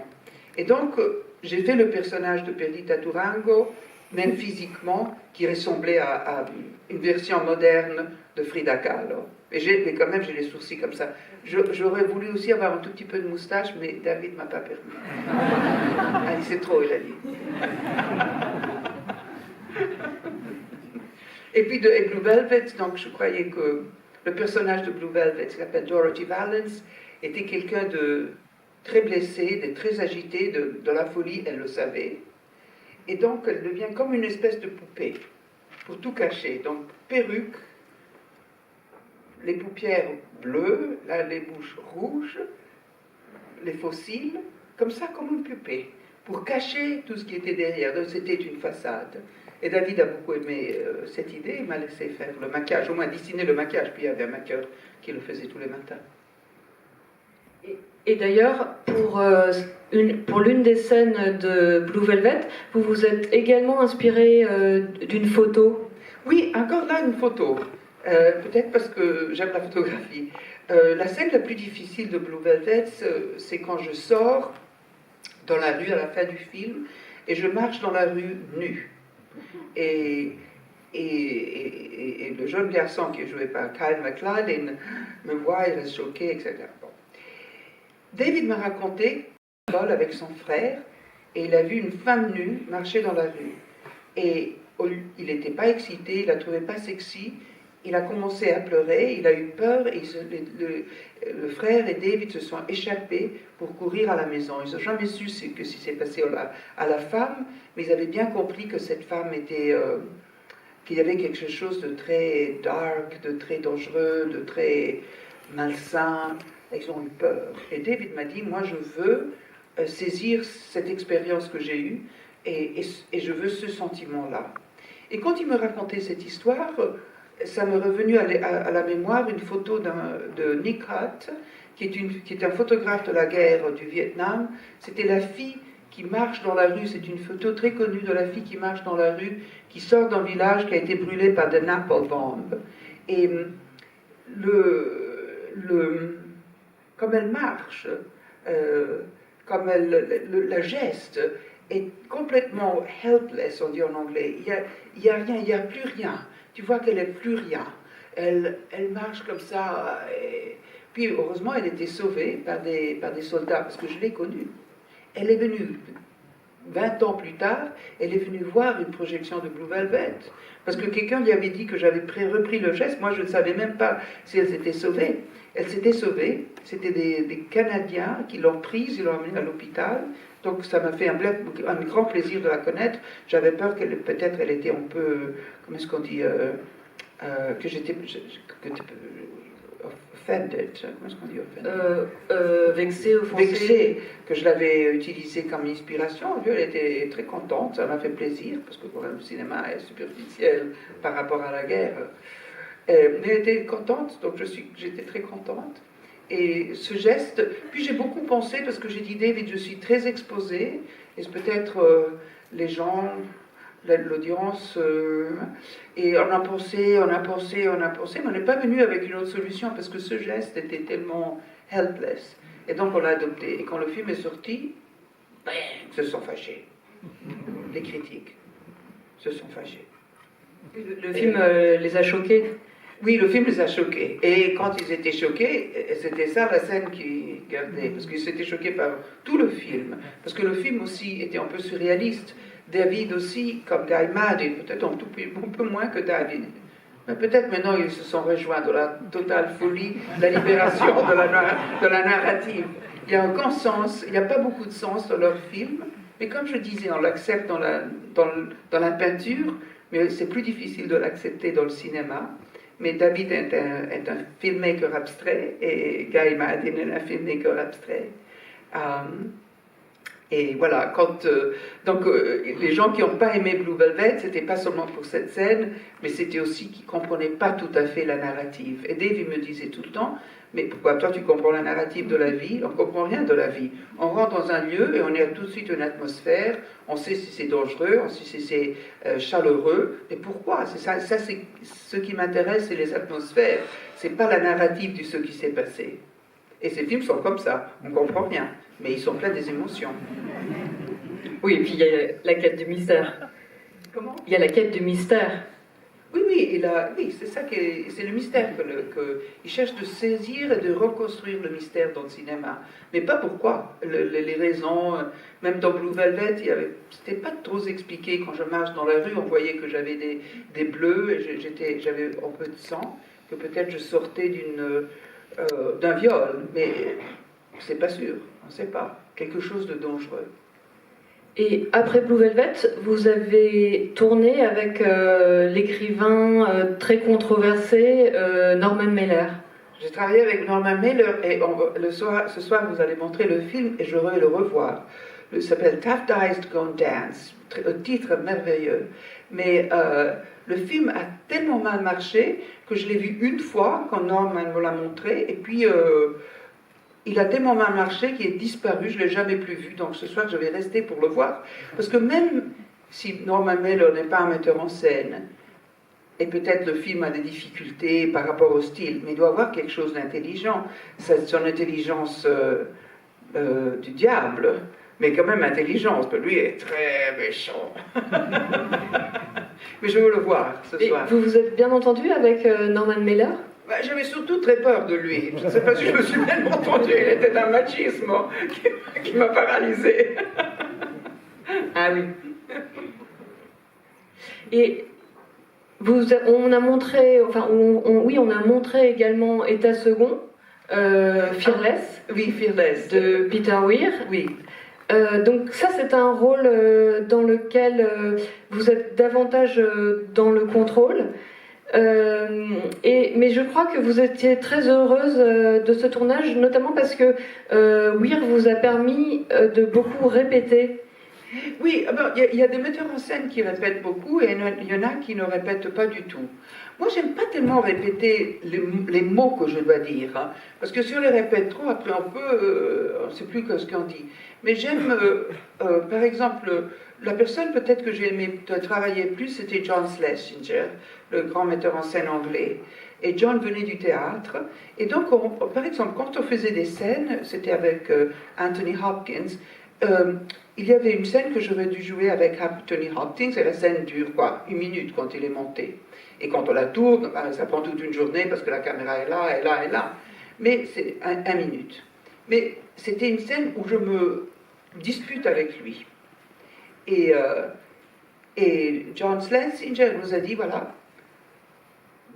Et donc, j'ai fait le personnage de Perdita Durango, même physiquement, qui ressemblait à une version moderne de Frida Kahlo. Mais quand même, j'ai les sourcils comme ça. J'aurais voulu aussi avoir un tout petit peu de moustache, mais David ne m'a pas permis. Ah, c'est trop, il a dit. Et puis et Blue Velvet, donc je croyais que le personnage de Blue Velvet, qui s'appelle Dorothy Valance, était quelqu'un de très blessé, de très agité, de la folie, elle le savait. Et donc, elle devient comme une espèce de poupée, pour tout cacher. Donc, perruque, les paupières bleues, là, les bouches rouges, les faux cils, comme ça, comme une poupée, pour cacher tout ce qui était derrière. Donc, c'était une façade. Et David a beaucoup aimé cette idée, il m'a laissé faire le maquillage, au moins dessiner le maquillage, puis il y avait un maquilleur qui le faisait tous les matins. Et d'ailleurs, pour l'une des scènes de Blue Velvet, vous vous êtes également inspiré d'une photo. Oui, encore là, une photo. Peut-être parce que j'aime la photographie. La scène la plus difficile de Blue Velvet, c'est quand je sors dans la rue à la fin du film, et je marche dans la rue nue. Et le jeune garçon qui est joué par Kyle MacLachlan me voit, il reste choqué, etc. Bon. David m'a raconté avec son frère, et il a vu une femme nue marcher dans la rue. Et il n'était pas excité, il la trouvait pas sexy, il a commencé à pleurer, il a eu peur, et le frère et David se sont échappés pour courir à la maison. Ils n'ont jamais su ce qui s'est passé à la femme, mais ils avaient bien compris que cette femme était... qu'il y avait quelque chose de très dark, de très dangereux, de très malsain. Ils ont eu peur. Et David m'a dit, moi je veux saisir cette expérience que j'ai eue et je veux ce sentiment-là. Et quand il me racontait cette histoire, ça m'est revenu à la mémoire une photo de Nick Hutt, qui est un photographe de la guerre du Vietnam. C'était la fille qui marche dans la rue, c'est une photo très connue de la fille qui marche dans la rue, qui sort d'un village qui a été brûlé par des napalm bombs. Et comme elle marche, comme la geste est complètement helpless, on dit en anglais. Il y a rien, il n'y a plus rien. Tu vois qu'elle n'est plus rien. Elle marche comme ça. Et... Puis heureusement, elle était sauvée par des soldats, parce que je l'ai connue. Elle est venue 20 ans plus tard, elle est venue voir une projection de Blue Velvet, parce que quelqu'un lui avait dit que j'avais repris le geste. Moi, je ne savais même pas si elle s'était sauvée. Elle s'était sauvée, c'était des Canadiens qui l'ont prise, ils l'ont emmenée à l'hôpital, donc ça m'a fait un grand plaisir de la connaître. J'avais peur qu'elle, peut-être, elle était un peu, comment est-ce qu'on dit, que j'étais... offended, comment est-ce qu'on dit offended? Vexée, offensée. Vexée, que je l'avais utilisée comme inspiration. Elle était très contente, ça m'a fait plaisir, parce que quand même, le cinéma est superficiel par rapport à la guerre. Mais elle était contente, donc j'étais très contente. Et ce geste, puis j'ai beaucoup pensé, parce que j'ai dit, David, je suis très exposée, et c'est peut-être les gens, l'audience, et on a pensé, mais on n'est pas venu avec une autre solution, parce que ce geste était tellement helpless. Et donc on l'a adopté. Et quand le film est sorti, bang, ils se sont fâchés. Les critiques se sont fâchés. Le film les a choqués. Oui, le film les a choqués. Et quand ils étaient choqués, c'était ça la scène qu'ils gardaient, parce qu'ils étaient choqués par tout le film. Parce que le film aussi était un peu surréaliste. David aussi, comme Guy Maddie, peut-être un peu moins que David. Mais peut-être maintenant ils se sont rejoints dans la totale folie, la libération de la narrative. Il y a un grand sens, il n'y a pas beaucoup de sens dans leurs films, mais comme je disais, on l'accepte dans la peinture, mais c'est plus difficile de l'accepter dans le cinéma. Mais David est un filmmaker abstrait et Guy Maddin est un filmmaker abstrait. Et voilà, les gens qui n'ont pas aimé Blue Velvet, c'était pas seulement pour cette scène, mais c'était aussi qu'ils ne comprenaient pas tout à fait la narrative. Et Dave, il me disait tout le temps, mais pourquoi toi tu comprends la narrative de la vie? On ne comprend rien de la vie. On rentre dans un lieu et on a tout de suite une atmosphère, on sait si c'est dangereux, on sait si c'est chaleureux, et pourquoi? C'est ça c'est ce qui m'intéresse, c'est les atmosphères, c'est pas la narrative de ce qui s'est passé. Et ces films sont comme ça, on ne comprend rien, mais ils sont pleins des émotions. Oui, et puis il y a la quête du mystère. Comment? Il y a la quête du mystère. Oui, c'est ça c'est le mystère il cherche de saisir et de reconstruire le mystère dans le cinéma. Mais pas pourquoi, les raisons, même dans Blue Velvet, c'était pas trop expliqué. Quand je marche dans la rue, on voyait que j'avais des bleus et j'avais un peu de sang, que peut-être je sortais d'un viol, mais c'est pas sûr, on ne sait pas. Quelque chose de dangereux. Et après Blue Velvet, vous avez tourné avec l'écrivain très controversé Norman Mailer. J'ai travaillé avec Norman Mailer et ce soir vous allez montrer le film et je vais le revoir. Il s'appelle Tough Guys Gone Dance, un titre merveilleux. Mais le film a tellement mal marché que je l'ai vu une fois quand Norman me l'a montré et puis il a tellement mal marché qu'il est disparu, je ne l'ai jamais plus vu, donc ce soir je vais rester pour le voir. Parce que même si Norman Mailer n'est pas un metteur en scène, et peut-être le film a des difficultés par rapport au style, mais il doit avoir quelque chose d'intelligent. C'est son intelligence du diable, mais quand même intelligence, parce que lui est très méchant. Mais je veux le voir ce soir. Vous vous êtes bien entendu avec Norman Mailer? J'avais surtout très peur de lui. Je ne sais pas si je me suis bien entendu. Il était d'un machisme qui m'a paralysée. Ah oui. Et on a montré également État second, Fearless. Oui, Fearless. De Peter Weir. Oui. Donc ça, c'est un rôle dans lequel vous êtes davantage dans le contrôle. Mais je crois que vous étiez très heureuse de ce tournage, notamment parce que Weir vous a permis de beaucoup répéter. Oui, il y a des metteurs en scène qui répètent beaucoup et il y en a qui ne répètent pas du tout. Moi, j'aime pas tellement répéter les mots que je dois dire, hein, parce que si on les répète trop, après on ne sait plus ce qu'on dit. Mais j'aime, par exemple, la personne peut-être que j'ai aimé travailler plus, c'était John Schlesinger, le grand metteur en scène anglais. Et John venait du théâtre. Et donc, par exemple, quand on faisait des scènes, c'était avec Anthony Hopkins, il y avait une scène que j'aurais dû jouer avec Anthony Hopkins, et la scène dure, 1 minute quand il est monté. Et quand on la tourne, ça prend toute une journée parce que la caméra est là, est là, est là. Mais c'est 1 minute. Mais c'était une scène où je me dispute avec lui. Et John Schlesinger nous a dit, voilà,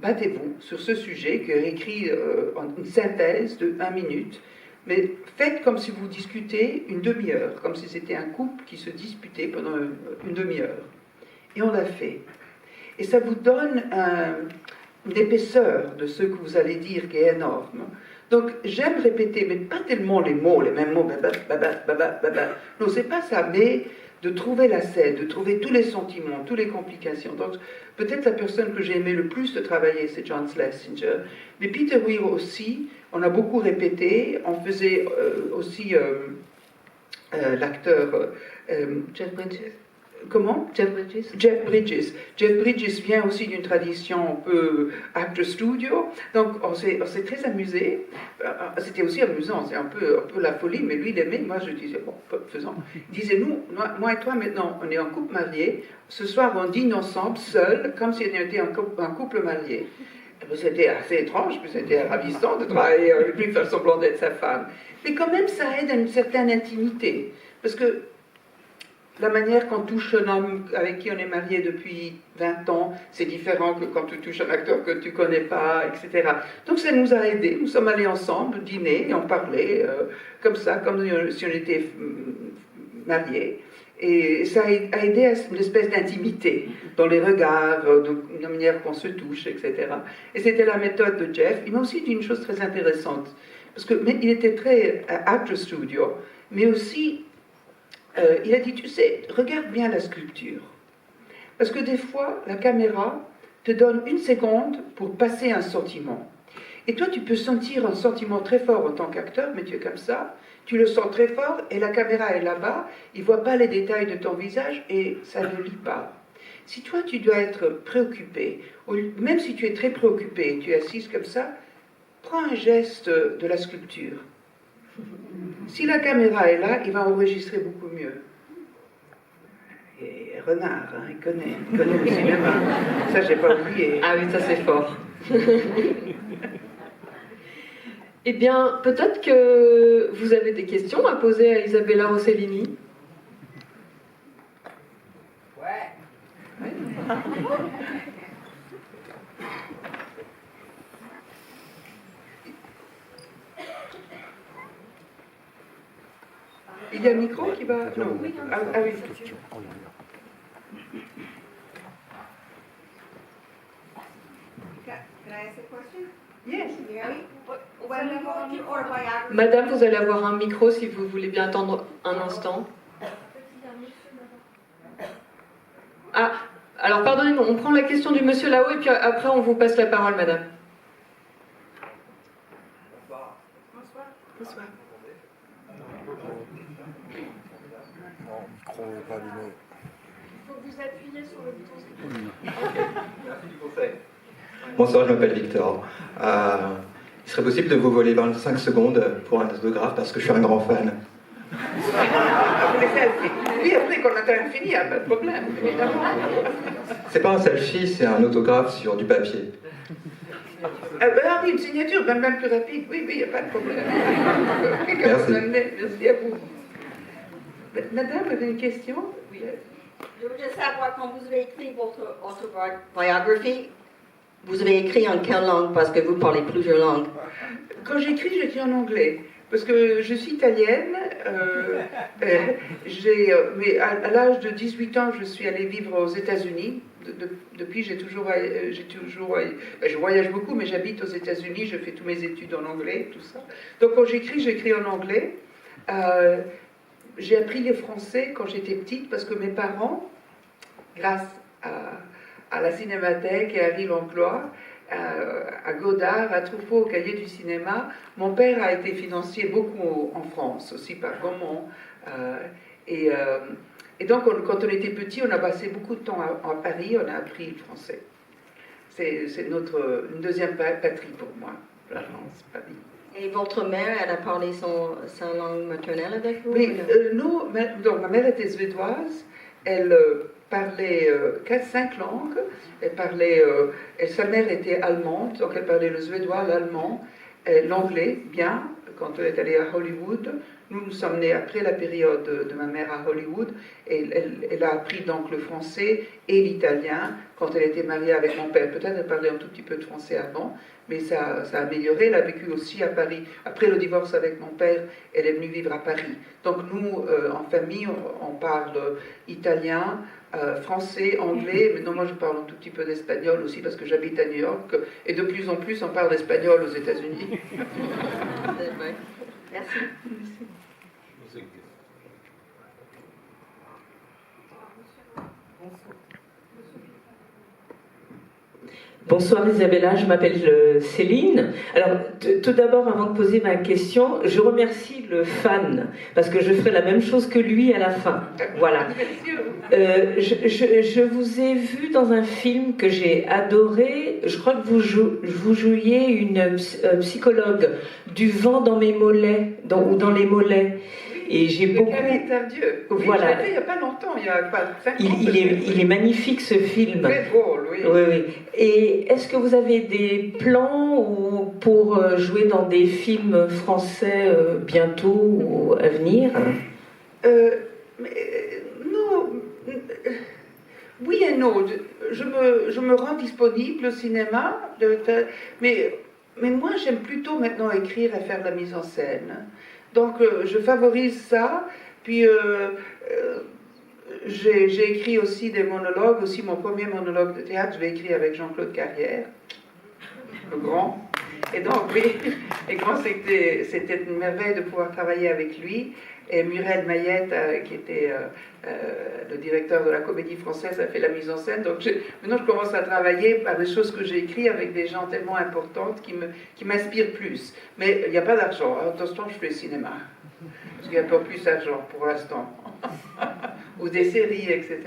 battez-vous sur ce sujet qui est écrit en une synthèse de 1 minute, mais faites comme si vous discutez une demi-heure, comme si c'était un couple qui se disputait pendant une demi-heure. Et on l'a fait. Et ça vous donne une épaisseur de ce que vous allez dire qui est énorme. Donc j'aime répéter, mais pas tellement les mêmes mots, non, c'est pas ça, mais de trouver la scène, de trouver tous les sentiments, toutes les complications. Donc peut-être la personne que j'ai aimé le plus de travailler, c'est John Schlesinger, mais Peter Weir aussi, on a beaucoup répété, on faisait aussi l'acteur Jeff Bridges. Comment? Jeff Bridges. Jeff Bridges. Jeff Bridges vient aussi d'une tradition un peu actor studio, donc on s'est très amusé. C'était aussi amusant, c'est un peu la folie, mais lui il aimait, moi je disais, bon, faisons. Il disait, nous, moi et toi maintenant, on est en couple marié, ce soir on dîne ensemble, seuls, comme si on était un couple marié. C'était assez étrange, puis c'était ravissant de travailler avec lui, faire semblant d'être sa femme. Mais quand même, ça aide à une certaine intimité, parce que la manière qu'on touche un homme avec qui on est marié depuis 20 ans, c'est différent que quand tu touches un acteur que tu connais pas, etc. Donc ça nous a aidés. Nous sommes allés ensemble dîner et on parlait comme ça, comme si on était mariés. Et ça a aidé à une espèce d'intimité dans les regards, de la manière qu'on se touche, etc. Et c'était la méthode de Jeff. Il m'a aussi dit une chose très intéressante, parce que il était très actor studio, mais aussi il a dit, tu sais, regarde bien la sculpture. Parce que des fois, la caméra te donne 1 seconde pour passer un sentiment. Et toi, tu peux sentir un sentiment très fort en tant qu'acteur, mais tu es comme ça, tu le sens très fort, et la caméra est là-bas, il ne voit pas les détails de ton visage, et ça ne lit pas. Si toi, tu dois être préoccupé, même si tu es très préoccupé, et tu es assise comme ça, prends un geste de la sculpture. Si la caméra est là, il va enregistrer beaucoup mieux. Et Renard, hein, il connaît le cinéma. Ça, j'ai pas oublié. Ah oui, ça c'est fort. Eh bien, peut-être que vous avez des questions à poser à Isabella Rossellini. Ouais. Il y a un micro qui va... Non. Ah oui. Can I ask a question? Yes. Mary? When you wrote your autobiography, Madame, vous allez avoir un micro si vous voulez bien attendre un instant. Ah, alors pardonnez-moi, on prend la question du monsieur là-haut et puis après on vous passe la parole, madame. Bonsoir. Non, le micro n'est pas allumé. il faut vous appuyer sur le bouton. Merci du conseil. Bonsoir, je m'appelle Victor. Il serait possible de vous voler 25 secondes pour un autographe parce que je suis un grand fan. Vous les selfies. Oui, après, quand on a fini, il n'y a pas de problème, évidemment. C'est pas un selfie, c'est un autographe sur du papier. Ah oui, une signature, même plus rapide. Oui, il n'y a pas de problème. Merci. Merci à vous. Madame, vous avez une question? Oui. Je voudrais savoir, quand vous avez écrit votre autobiographie, vous avez écrit en quelle langue? Parce que vous parlez plusieurs langues. Quand j'écris en anglais. Parce que je suis italienne, mais à l'âge de 18 ans, je suis allée vivre aux États-Unis. Depuis, je voyage beaucoup, mais j'habite aux États-Unis, je fais toutes mes études en anglais, tout ça. Donc quand j'écris en anglais. J'ai appris le français quand j'étais petite parce que mes parents, grâce à la Cinémathèque et à Rive-en-Cloire, à Godard, à Truffaut, au Cahier du cinéma, mon père a été financier beaucoup en France, aussi par Gaumont. Et donc, quand on était petit, on a passé beaucoup de temps à Paris, on a appris le français. C'est une deuxième patrie pour moi, la France, Paris. Et votre mère, elle a parlé sa langue maternelle avec vous? Oui, donc ma mère était suédoise, elle parlait 4-5 langues, sa mère était allemande, donc elle parlait le suédois, l'allemand, l'anglais, bien, quand elle est allée à Hollywood. Nous sommes nés après la période de ma mère à Hollywood, et elle a appris donc le français et l'italien quand elle était mariée avec mon père. Peut-être elle parlait un tout petit peu de français avant, mais ça a amélioré. Elle a vécu aussi à Paris. Après le divorce avec mon père, elle est venue vivre à Paris. Donc nous, en famille, on parle italien, français, anglais. Maintenant, moi, je parle un tout petit peu d'espagnol aussi parce que j'habite à New York. Et de plus en plus, on parle espagnol aux États-Unis. Merci. Bonsoir Isabella, je m'appelle Céline. Alors tout d'abord, avant de poser ma question, je remercie le fan, parce que je ferai la même chose que lui à la fin. Voilà. Je vous ai vu dans un film que j'ai adoré, je crois que vous jouiez une psychologue, du vent dans mes mollets, ou dans les mollets. Et j'ai beaucoup. Dieu. Oui, voilà. Je l'ai fait il n'y a pas longtemps, il y a pas 5 ans. Il est magnifique ce film. Très drôle, oui. Oui. Et est-ce que vous avez des plans pour jouer dans des films français bientôt ou à venir? Non, Oui et non. Je me rends disponible au cinéma, mais moi j'aime plutôt maintenant écrire et faire la mise en scène. Donc je favorise ça. Puis j'ai écrit aussi des monologues, aussi mon premier monologue de théâtre, je l'ai écrit avec Jean-Claude Carrière, le grand. Et donc oui, et quand c'était une merveille de pouvoir travailler avec lui. Et Muriel Mayette, qui était le directeur de la Comédie Française, a fait la mise en scène. Donc maintenant, je commence à travailler par des choses que j'ai écrites avec des gens tellement importantes qui m'inspirent plus. Mais il n'y a pas d'argent. En ce temps, je fais le cinéma. Parce qu'il n'y a pas plus d'argent pour l'instant. Ou des séries, etc.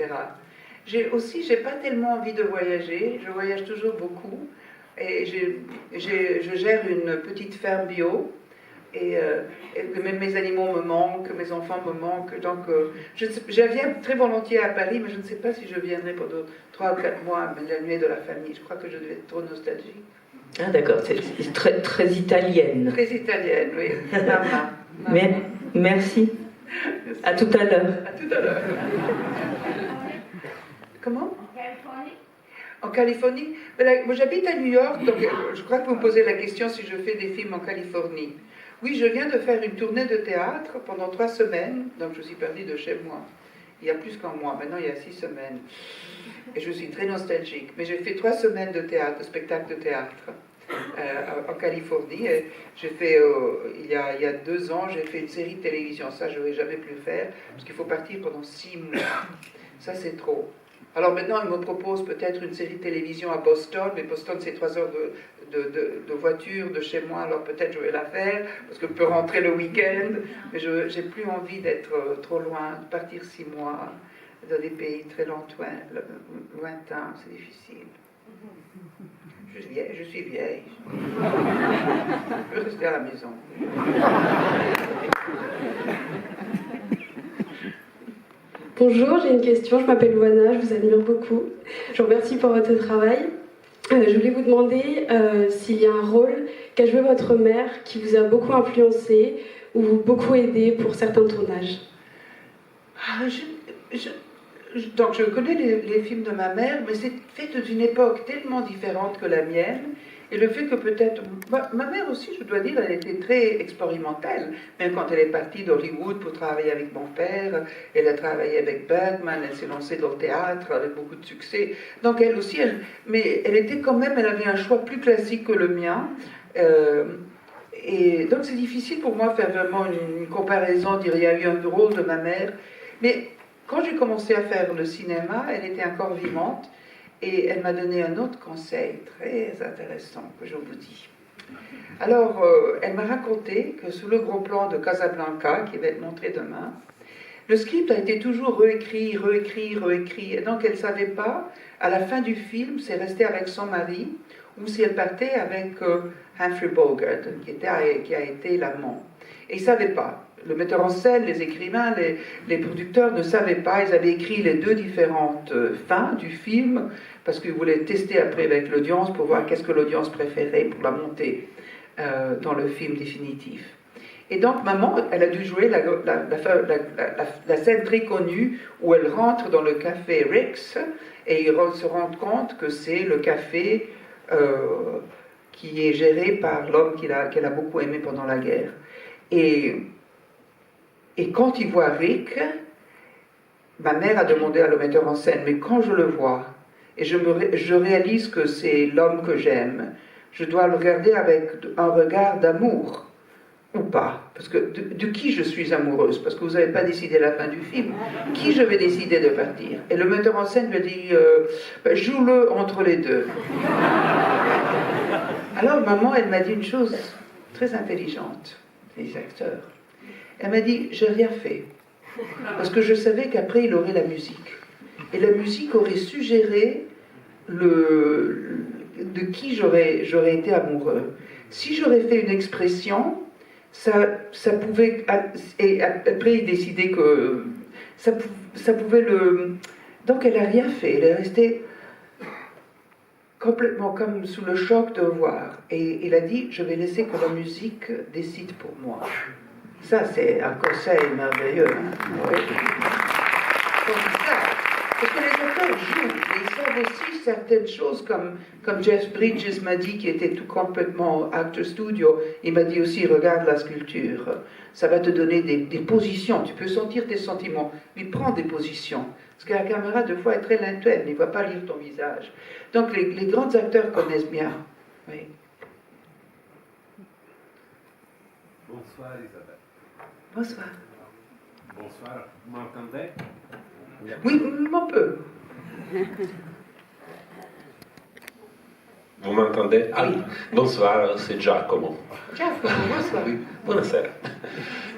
J'ai pas tellement envie de voyager. Je voyage toujours beaucoup. Et je gère une petite ferme bio. Et mes animaux me manquent, mes enfants me manquent. Donc, je viens très volontiers à Paris, mais je ne sais pas si je viendrai pendant 3 ou 4 mois, la nuit de la famille. Je crois que je devais être trop nostalgique. Ah d'accord, c'est très, très italienne. Très italienne, oui. Mamma. Mais, merci. À tout à l'heure. À tout à l'heure. Comment ? En Californie. Moi, j'habite à New York, donc je crois que vous me posez la question si je fais des films en Californie. Oui, je viens de faire une tournée de théâtre pendant 3 semaines, donc je suis partie de chez moi. Il y a plus qu'un mois, maintenant il y a 6 semaines. Et je suis très nostalgique. Mais j'ai fait 3 semaines de théâtre, de spectacle de théâtre en Californie. Et j'ai fait, il y a 2 ans, j'ai fait une série de télévision. Ça, je n'aurais jamais pu le faire, parce qu'il faut partir pendant 6 mois. Ça, c'est trop. Alors maintenant, il me propose peut-être une série de télévision à Boston, mais Boston, c'est 3 heures de voiture de chez moi, alors peut-être je vais la faire, parce que je peux rentrer le week-end, mais je n'ai plus envie d'être trop loin, de partir 6 mois dans des pays très lointains, c'est difficile. Je suis vieille. Je peux rester à la maison. Bonjour, j'ai une question, je m'appelle Luana, je vous admire beaucoup. Je vous remercie pour votre travail. Je voulais vous demander s'il y a un rôle qu'a joué votre mère qui vous a beaucoup influencé ou beaucoup aidé pour certains tournages. Donc je connais les films de ma mère, mais c'est fait d'une époque tellement différente que la mienne. Et le fait que peut-être... Ma mère aussi, je dois dire, elle était très expérimentale. Même quand elle est partie d'Hollywood pour travailler avec mon père, elle a travaillé avec Bergman, elle s'est lancée dans le théâtre avec beaucoup de succès. Donc elle aussi, mais elle était quand même, elle avait un choix plus classique que le mien. Et donc c'est difficile pour moi de faire vraiment une comparaison, dire il y a eu un rôle de ma mère. Mais quand j'ai commencé à faire le cinéma, elle était encore vivante. Et elle m'a donné un autre conseil très intéressant que je vous dis. Alors, elle m'a raconté que sous le gros plan de Casablanca, qui va être montré demain, le script a été toujours réécrit. Et donc, elle ne savait pas, à la fin du film, si elle restait avec son mari ou si elle partait avec Humphrey Bogart, qui a été l'amant. Et ils ne savaient pas. Le metteur en scène, les écrivains, les producteurs ne savaient pas. Ils avaient écrit les 2 différentes fins du film parce qu'ils voulaient tester après avec l'audience pour voir qu'est-ce que l'audience préférait pour la monter dans le film définitif. Et donc, maman, elle a dû jouer la scène très connue où elle rentre dans le café Rick's et ils se rendent compte que c'est le café qui est géré par l'homme qu'elle a beaucoup aimé pendant la guerre. Et quand il voit Rick, ma mère a demandé à le metteur en scène, mais quand je le vois, et je réalise que c'est l'homme que j'aime, je dois le regarder avec un regard d'amour, ou pas. Parce que de qui je suis amoureuse? Parce que vous n'avez pas décidé la fin du film. Qui je vais décider de partir? Et le metteur en scène lui dit, joue-le entre les 2. Alors maman, elle m'a dit une chose très intelligente, les acteurs. Elle m'a dit, j'ai rien fait. Parce que je savais qu'après, il aurait la musique. Et la musique aurait suggéré de qui j'aurais été amoureux. Si j'aurais fait une expression, ça pouvait... Et après, il décidait que... Ça pouvait le... Donc, elle n'a rien fait. Elle est restée complètement comme sous le choc de voir. Et il a dit, je vais laisser que la musique décide pour moi. Ça, c'est un conseil merveilleux. Hein? Oui. Parce que les acteurs jouent, et ils savent aussi certaines choses, comme Jeff Bridges m'a dit, qui était tout complètement acteur studio, il m'a dit aussi, regarde la sculpture, ça va te donner des positions, tu peux sentir tes sentiments, mais prends des positions. Parce que la caméra, des fois, est très lointaine, il ne va pas lire ton visage. Donc les grands acteurs connaissent bien. Oui. Bonsoir Isabelle. Bonsoir. Bonsoir, vous m'entendez? Oui, un peu. Vous m'entendez? Ah, bonsoir, c'est Giacomo. Giacomo, bonsoir. Oui, buonasera.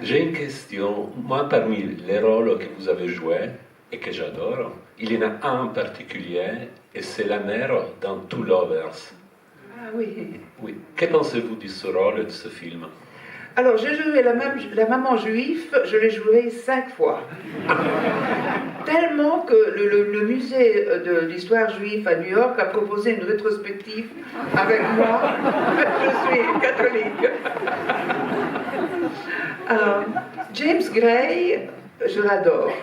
J'ai une question. Moi, parmi les rôles que vous avez joués et que j'adore, il y en a un en particulier et c'est la mère dans Two Lovers. Ah oui. Oui. Que pensez-vous de ce rôle et de ce film? Alors, j'ai joué la maman juive, je l'ai jouée 5 fois. Tellement que le musée de l'histoire juive à New York a proposé une rétrospective avec moi. Je suis catholique. James Gray, je l'adore.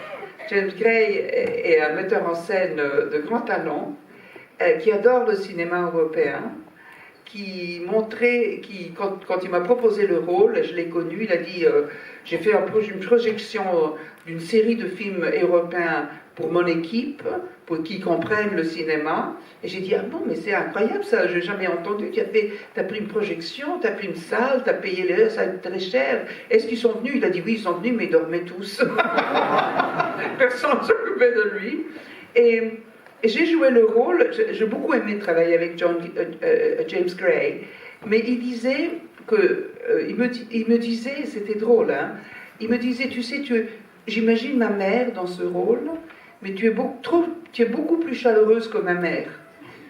James Gray est un metteur en scène de grand talent, qui adore le cinéma européen, qui montrait, quand il m'a proposé le rôle, je l'ai connu, il a dit, j'ai fait une projection d'une série de films européens pour mon équipe, pour qu'ils comprennent le cinéma, et j'ai dit, ah bon, mais c'est incroyable ça, je n'ai jamais entendu, tu as pris une projection, tu as pris une salle, tu as payé les heures, ça coûte très cher, est-ce qu'ils sont venus? Il a dit, oui, ils sont venus, mais ils dormaient tous. Personne ne s'occupait de lui. Et j'ai joué le rôle, j'ai beaucoup aimé travailler avec James Gray, mais il disait que, il me disait, c'était drôle, hein, il me disait, tu sais, j'imagine ma mère dans ce rôle, mais tu es beaucoup plus chaleureuse que ma mère,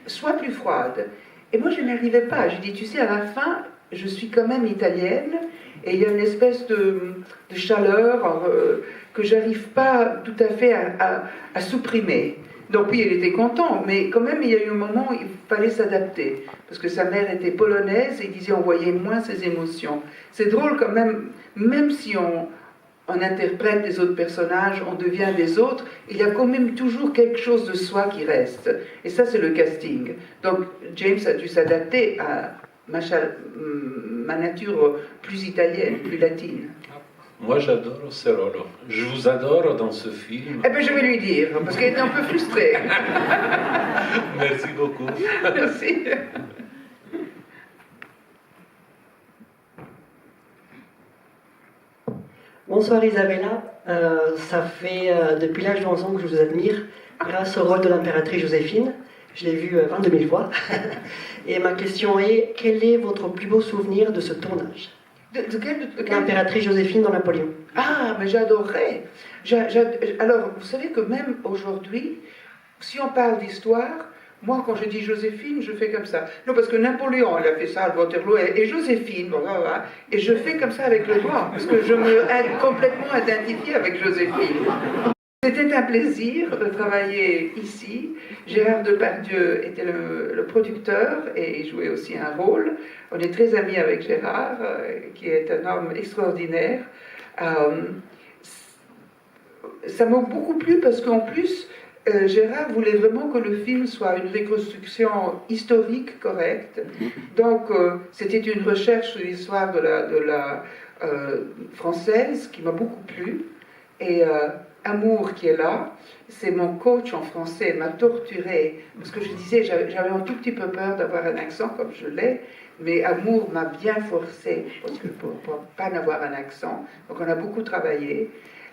sois plus froide. Et moi, je n'y arrivais pas, je dis, tu sais, à la fin, je suis quand même italienne, et il y a une espèce de chaleur que j'arrive pas tout à fait à supprimer. Donc oui, elle était contente, mais quand même, il y a eu un moment où il fallait s'adapter, parce que sa mère était polonaise et il disait on voyait moins ses émotions. C'est drôle quand même si on interprète des autres personnages, on devient des autres, il y a quand même toujours quelque chose de soi qui reste. Et ça, c'est le casting. Donc James a dû s'adapter à ma nature plus italienne, plus latine. Moi, j'adore ce rôle. Je vous adore dans ce film. Eh bien, je vais lui dire, parce qu'elle était un peu frustrée. Merci beaucoup. Merci. Bonsoir Isabella, ça fait depuis l'âge d'enfant que je vous admire, grâce au rôle de l'impératrice Joséphine. Je l'ai vu 22 000 fois. Et ma question est, quel est votre plus beau souvenir de ce tournage? De L'impératrice Joséphine dans Napoléon. Ah, mais j'adorerais. Alors, vous savez que même aujourd'hui, si on parle d'histoire, moi, quand je dis Joséphine, je fais comme ça. Non, parce que Napoléon, il a fait ça à Waterloo, et Joséphine, voilà, et je fais comme ça avec le doigt, parce que je me complètement identifiée avec Joséphine. C'était un plaisir de travailler ici. Gérard Depardieu était le producteur et il jouait aussi un rôle. On est très amis avec Gérard, qui est un homme extraordinaire. Ça m'a beaucoup plu parce qu'en plus, Gérard voulait vraiment que le film soit une reconstruction historique correcte. Donc, c'était une recherche sur l'histoire de la française qui m'a beaucoup plu. Et Amour qui est là, c'est mon coach en français, m'a torturé parce que je disais, j'avais un tout petit peu peur d'avoir un accent comme je l'ai, mais Amour m'a bien forcé pour pas n'avoir un accent, donc on a beaucoup travaillé.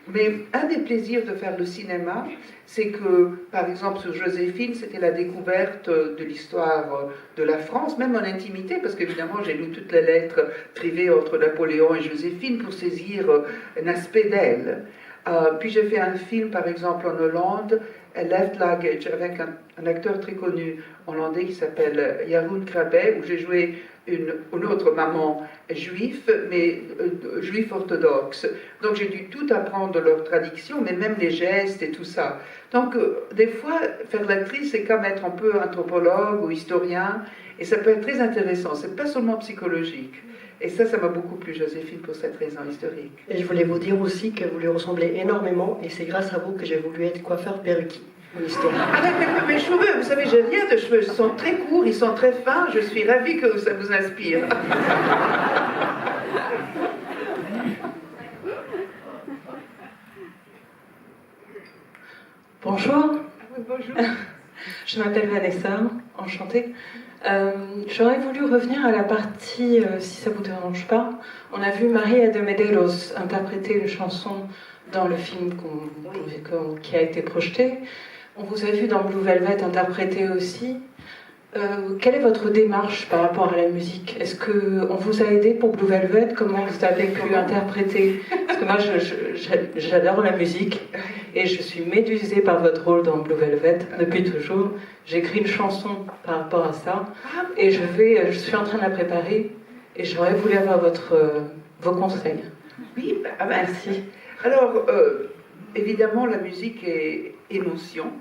Mais un des plaisirs de faire le cinéma, c'est que, par exemple, sur Joséphine, c'était la découverte de l'histoire de la France, même en intimité, parce qu'évidemment, j'ai lu toutes les lettres privées entre Napoléon et Joséphine pour saisir un aspect d'elle. Puis j'ai fait un film, par exemple, en Hollande, Left Luggage, avec un acteur très connu hollandais qui s'appelle Jeroen Krabbe, où j'ai joué une autre maman juive, mais juive orthodoxe. Donc j'ai dû tout apprendre de leur tradition, mais même les gestes et tout ça. Donc des fois, faire l'actrice, c'est comme être un peu anthropologue ou historien, et ça peut être très intéressant, c'est pas seulement psychologique. Et ça m'a beaucoup plu, Joséphine, pour cette raison historique. Et je voulais vous dire aussi que vous lui ressemblez énormément, et c'est grâce à vous que j'ai voulu être coiffeur perruquier. mon histoire. Ah, mais mes cheveux, vous savez, j'ai rien de cheveux. Ils sont très courts, ils sont très fins. Je suis ravie que ça vous inspire. Bonjour, Oui, bonjour. je m'appelle Vanessa, enchantée. J'aurais voulu revenir à la partie, si ça vous dérange pas. On a vu Maria de Medeiros interpréter une chanson dans le film qui a été projeté. On vous a vu dans Blue Velvet interpréter aussi. Quelle est votre démarche par rapport à la musique? Est-ce qu'on vous a aidé pour Blue Velvet? Comment vous avez pu interpréter? Parce que moi, j'adore la musique et je suis médusée par votre rôle dans Blue Velvet depuis toujours. J'écris une chanson par rapport à ça et je suis en train de la préparer et j'aurais voulu avoir vos conseils. Oui, merci. Alors, évidemment, la musique est émotion,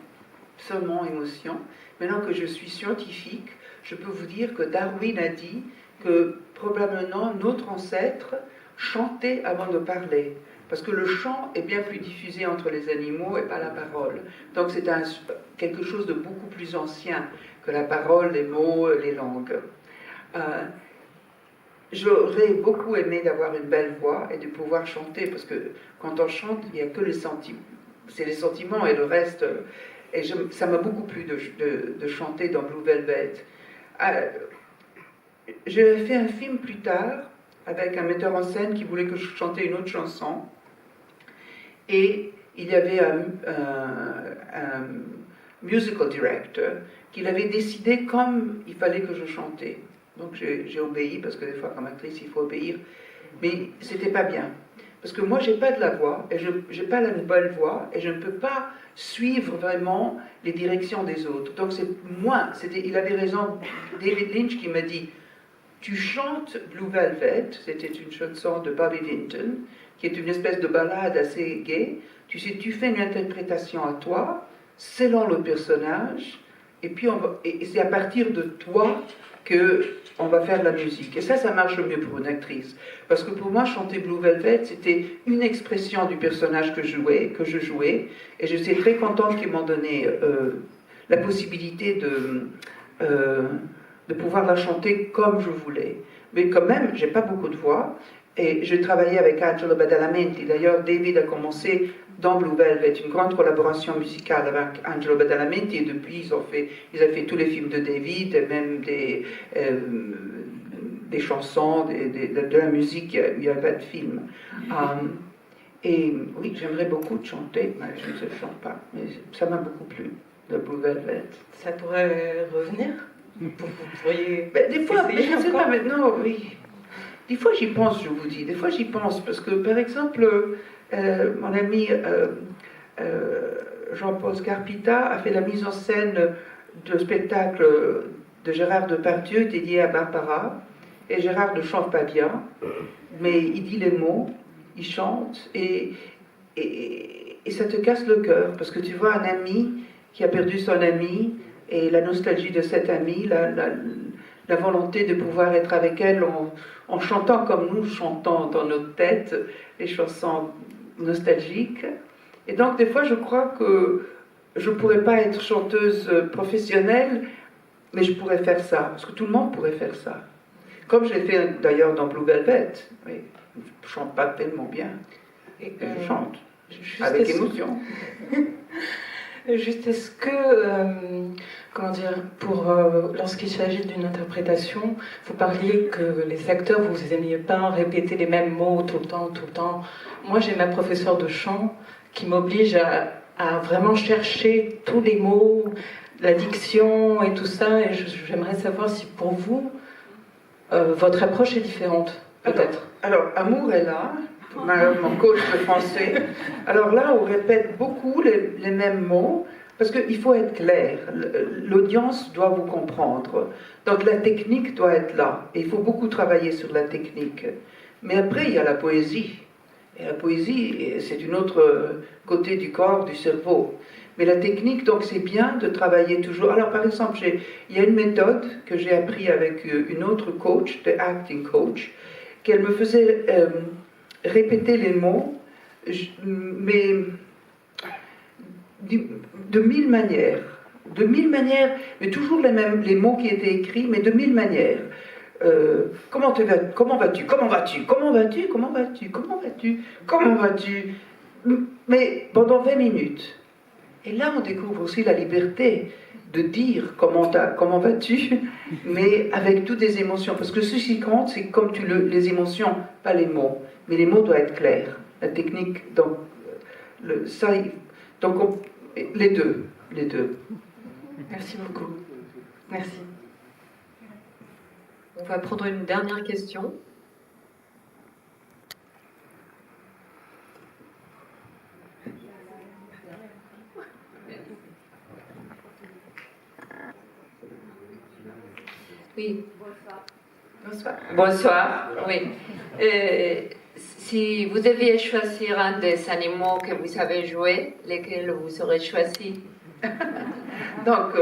seulement émotion. Maintenant que je suis scientifique, je peux vous dire que Darwin a dit que probablement notre ancêtre chantait avant de parler. Parce que le chant est bien plus diffusé entre les animaux et pas la parole. Donc c'est quelque chose de beaucoup plus ancien que la parole, les mots, les langues. J'aurais beaucoup aimé d'avoir une belle voix et de pouvoir chanter, parce que quand on chante, il n'y a que les sentiments. C'est les sentiments et le reste. Et ça m'a beaucoup plu de chanter dans Blue Velvet. J'ai fait un film plus tard avec un metteur en scène qui voulait que je chante une autre chanson. Et il y avait un musical director qui avait décidé comme il fallait que je chantais. Donc j'ai obéi, parce que des fois comme actrice il faut obéir. Mais c'était pas bien. Parce que moi, j'ai pas de la voix, et je n'ai pas la nouvelle voix, et je ne peux pas suivre vraiment les directions des autres. Donc, il avait raison, David Lynch, qui m'a dit, tu chantes Blue Velvet, c'était une chanson de Bobby Vinton, qui est une espèce de ballade assez gaie. Tu sais, tu fais une interprétation à toi, selon le personnage, et puis c'est à partir de toi qu'on va faire la musique. Et ça marche mieux pour une actrice. Parce que pour moi, chanter Blue Velvet, c'était une expression du personnage que je jouais. Et je suis très contente qu'ils m'ont donné la possibilité de pouvoir la chanter comme je voulais. Mais quand même, j'ai pas beaucoup de voix. Et je travaillais avec Angelo Badalamenti. D'ailleurs, David a commencé dans Blue Velvet, une grande collaboration musicale avec Angelo Badalamenti. Et depuis, ils ont fait tous les films de David, et même des chansons, de la musique. Il n'y a pas de film. Et oui, j'aimerais beaucoup chanter, mais je ne chante pas. Mais ça m'a beaucoup plu, de Blue Velvet. Ça pourrait revenir? Vous pourriez des fois, mais je ne sais encore pas maintenant, oui. Des fois j'y pense, je vous dis. Des fois j'y pense, parce que par exemple, mon ami Jean-Paul Scarpita a fait la mise en scène de spectacle de Gérard Depardieu dédié à Barbara. Et Gérard ne chante pas bien, mais il dit les mots, il chante, et ça te casse le cœur, parce que tu vois un ami qui a perdu son ami, et la nostalgie de cet ami, la volonté de pouvoir être avec elle en chantant comme nous chantons dans notre tête les chansons nostalgiques. Et donc des fois je crois que je ne pourrais pas être chanteuse professionnelle, mais je pourrais faire ça, parce que tout le monde pourrait faire ça. Comme je l'ai fait d'ailleurs dans Blue Velvet. Oui, je ne chante pas tellement bien, et je chante avec émotion. Juste, est-ce que, comment dire, lorsqu'il s'agit d'une interprétation, vous parliez que les acteurs, vous n'aimiez pas répéter les mêmes mots tout le temps. Moi, j'ai ma professeure de chant qui m'oblige à vraiment chercher tous les mots, la diction et tout ça, et j'aimerais savoir si pour vous, votre approche est différente, peut-être. Alors, Amour est là, mon coach de français. Alors là, on répète beaucoup les mêmes mots, parce qu'il faut être clair. L'audience doit vous comprendre. Donc la technique doit être là. Et il faut beaucoup travailler sur la technique. Mais après, il y a la poésie. Et la poésie, c'est une autre côté du corps, du cerveau. Mais la technique, donc c'est bien de travailler toujours. Alors par exemple, il y a une méthode que j'ai appris avec une autre coach, de acting coach, qu'elle me faisait répéter les mots, mais de mille manières. De mille manières, mais toujours les mots qui étaient écrits, mais de mille manières. Comment vas-tu? Comment vas-tu? Comment vas-tu? Comment vas-tu? Comment vas-tu? Comment vas-tu? Mais pendant 20 minutes. Et là, on découvre aussi la liberté de dire comment vas-tu, mais avec toutes les émotions. Parce que ce qui compte, c'est comme les émotions, pas les mots. Mais les mots doivent être clairs. La technique, donc, les deux. Merci beaucoup. Merci. On va prendre une dernière question. Oui. Bonsoir. Bonsoir. Oui. Si vous deviez choisir un des animaux que vous avez joué, lesquels vous aurez choisi? Donc,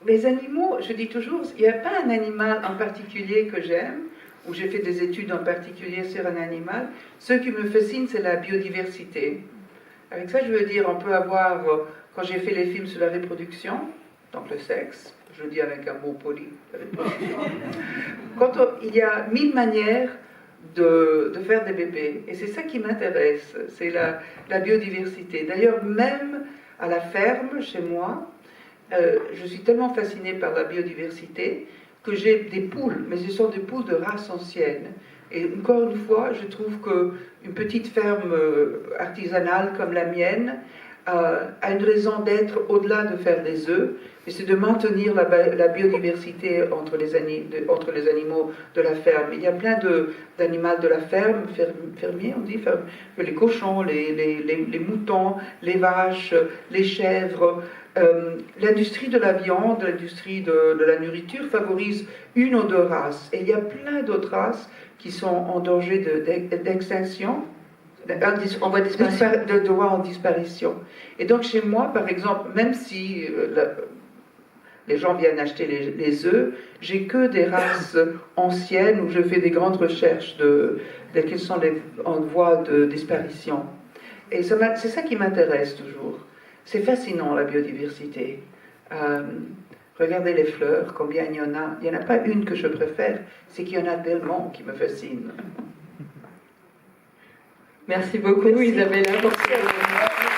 les animaux, je dis toujours, il n'y a pas un animal en particulier que j'aime, ou j'ai fait des études en particulier sur un animal. Ce qui me fascine, c'est la biodiversité. Avec ça, je veux dire, on peut avoir, quand j'ai fait les films sur la reproduction, donc le sexe, je le dis avec un mot poli, la reproduction, il y a 1000 manières de faire des bébés. Et c'est ça qui m'intéresse, c'est la biodiversité. D'ailleurs, même à la ferme, chez moi, je suis tellement fascinée par la biodiversité que j'ai des poules, mais ce sont des poules de race ancienne. Et encore une fois, je trouve qu'une petite ferme artisanale comme la mienne a une raison d'être au-delà de faire des œufs, mais c'est de maintenir la biodiversité entre les animaux de la ferme. Il y a plein d'animaux de la ferme, fermiers on dit, les cochons, les moutons, les vaches, les chèvres. L'industrie de la viande, l'industrie de la nourriture favorise une ou deux races. Et il y a plein d'autres races qui sont en danger d'extinction, de droit en disparition. Et donc chez moi, par exemple, même si les gens viennent acheter les œufs, j'ai que des races anciennes où je fais des grandes recherches de quelles sont en voie de disparition. Et c'est ça qui m'intéresse toujours. C'est fascinant la biodiversité. Regardez les fleurs, combien il y en a. Il n'y en a pas une que je préfère, c'est qu'il y en a tellement qui me fascinent. Merci beaucoup, Isabella, pour ce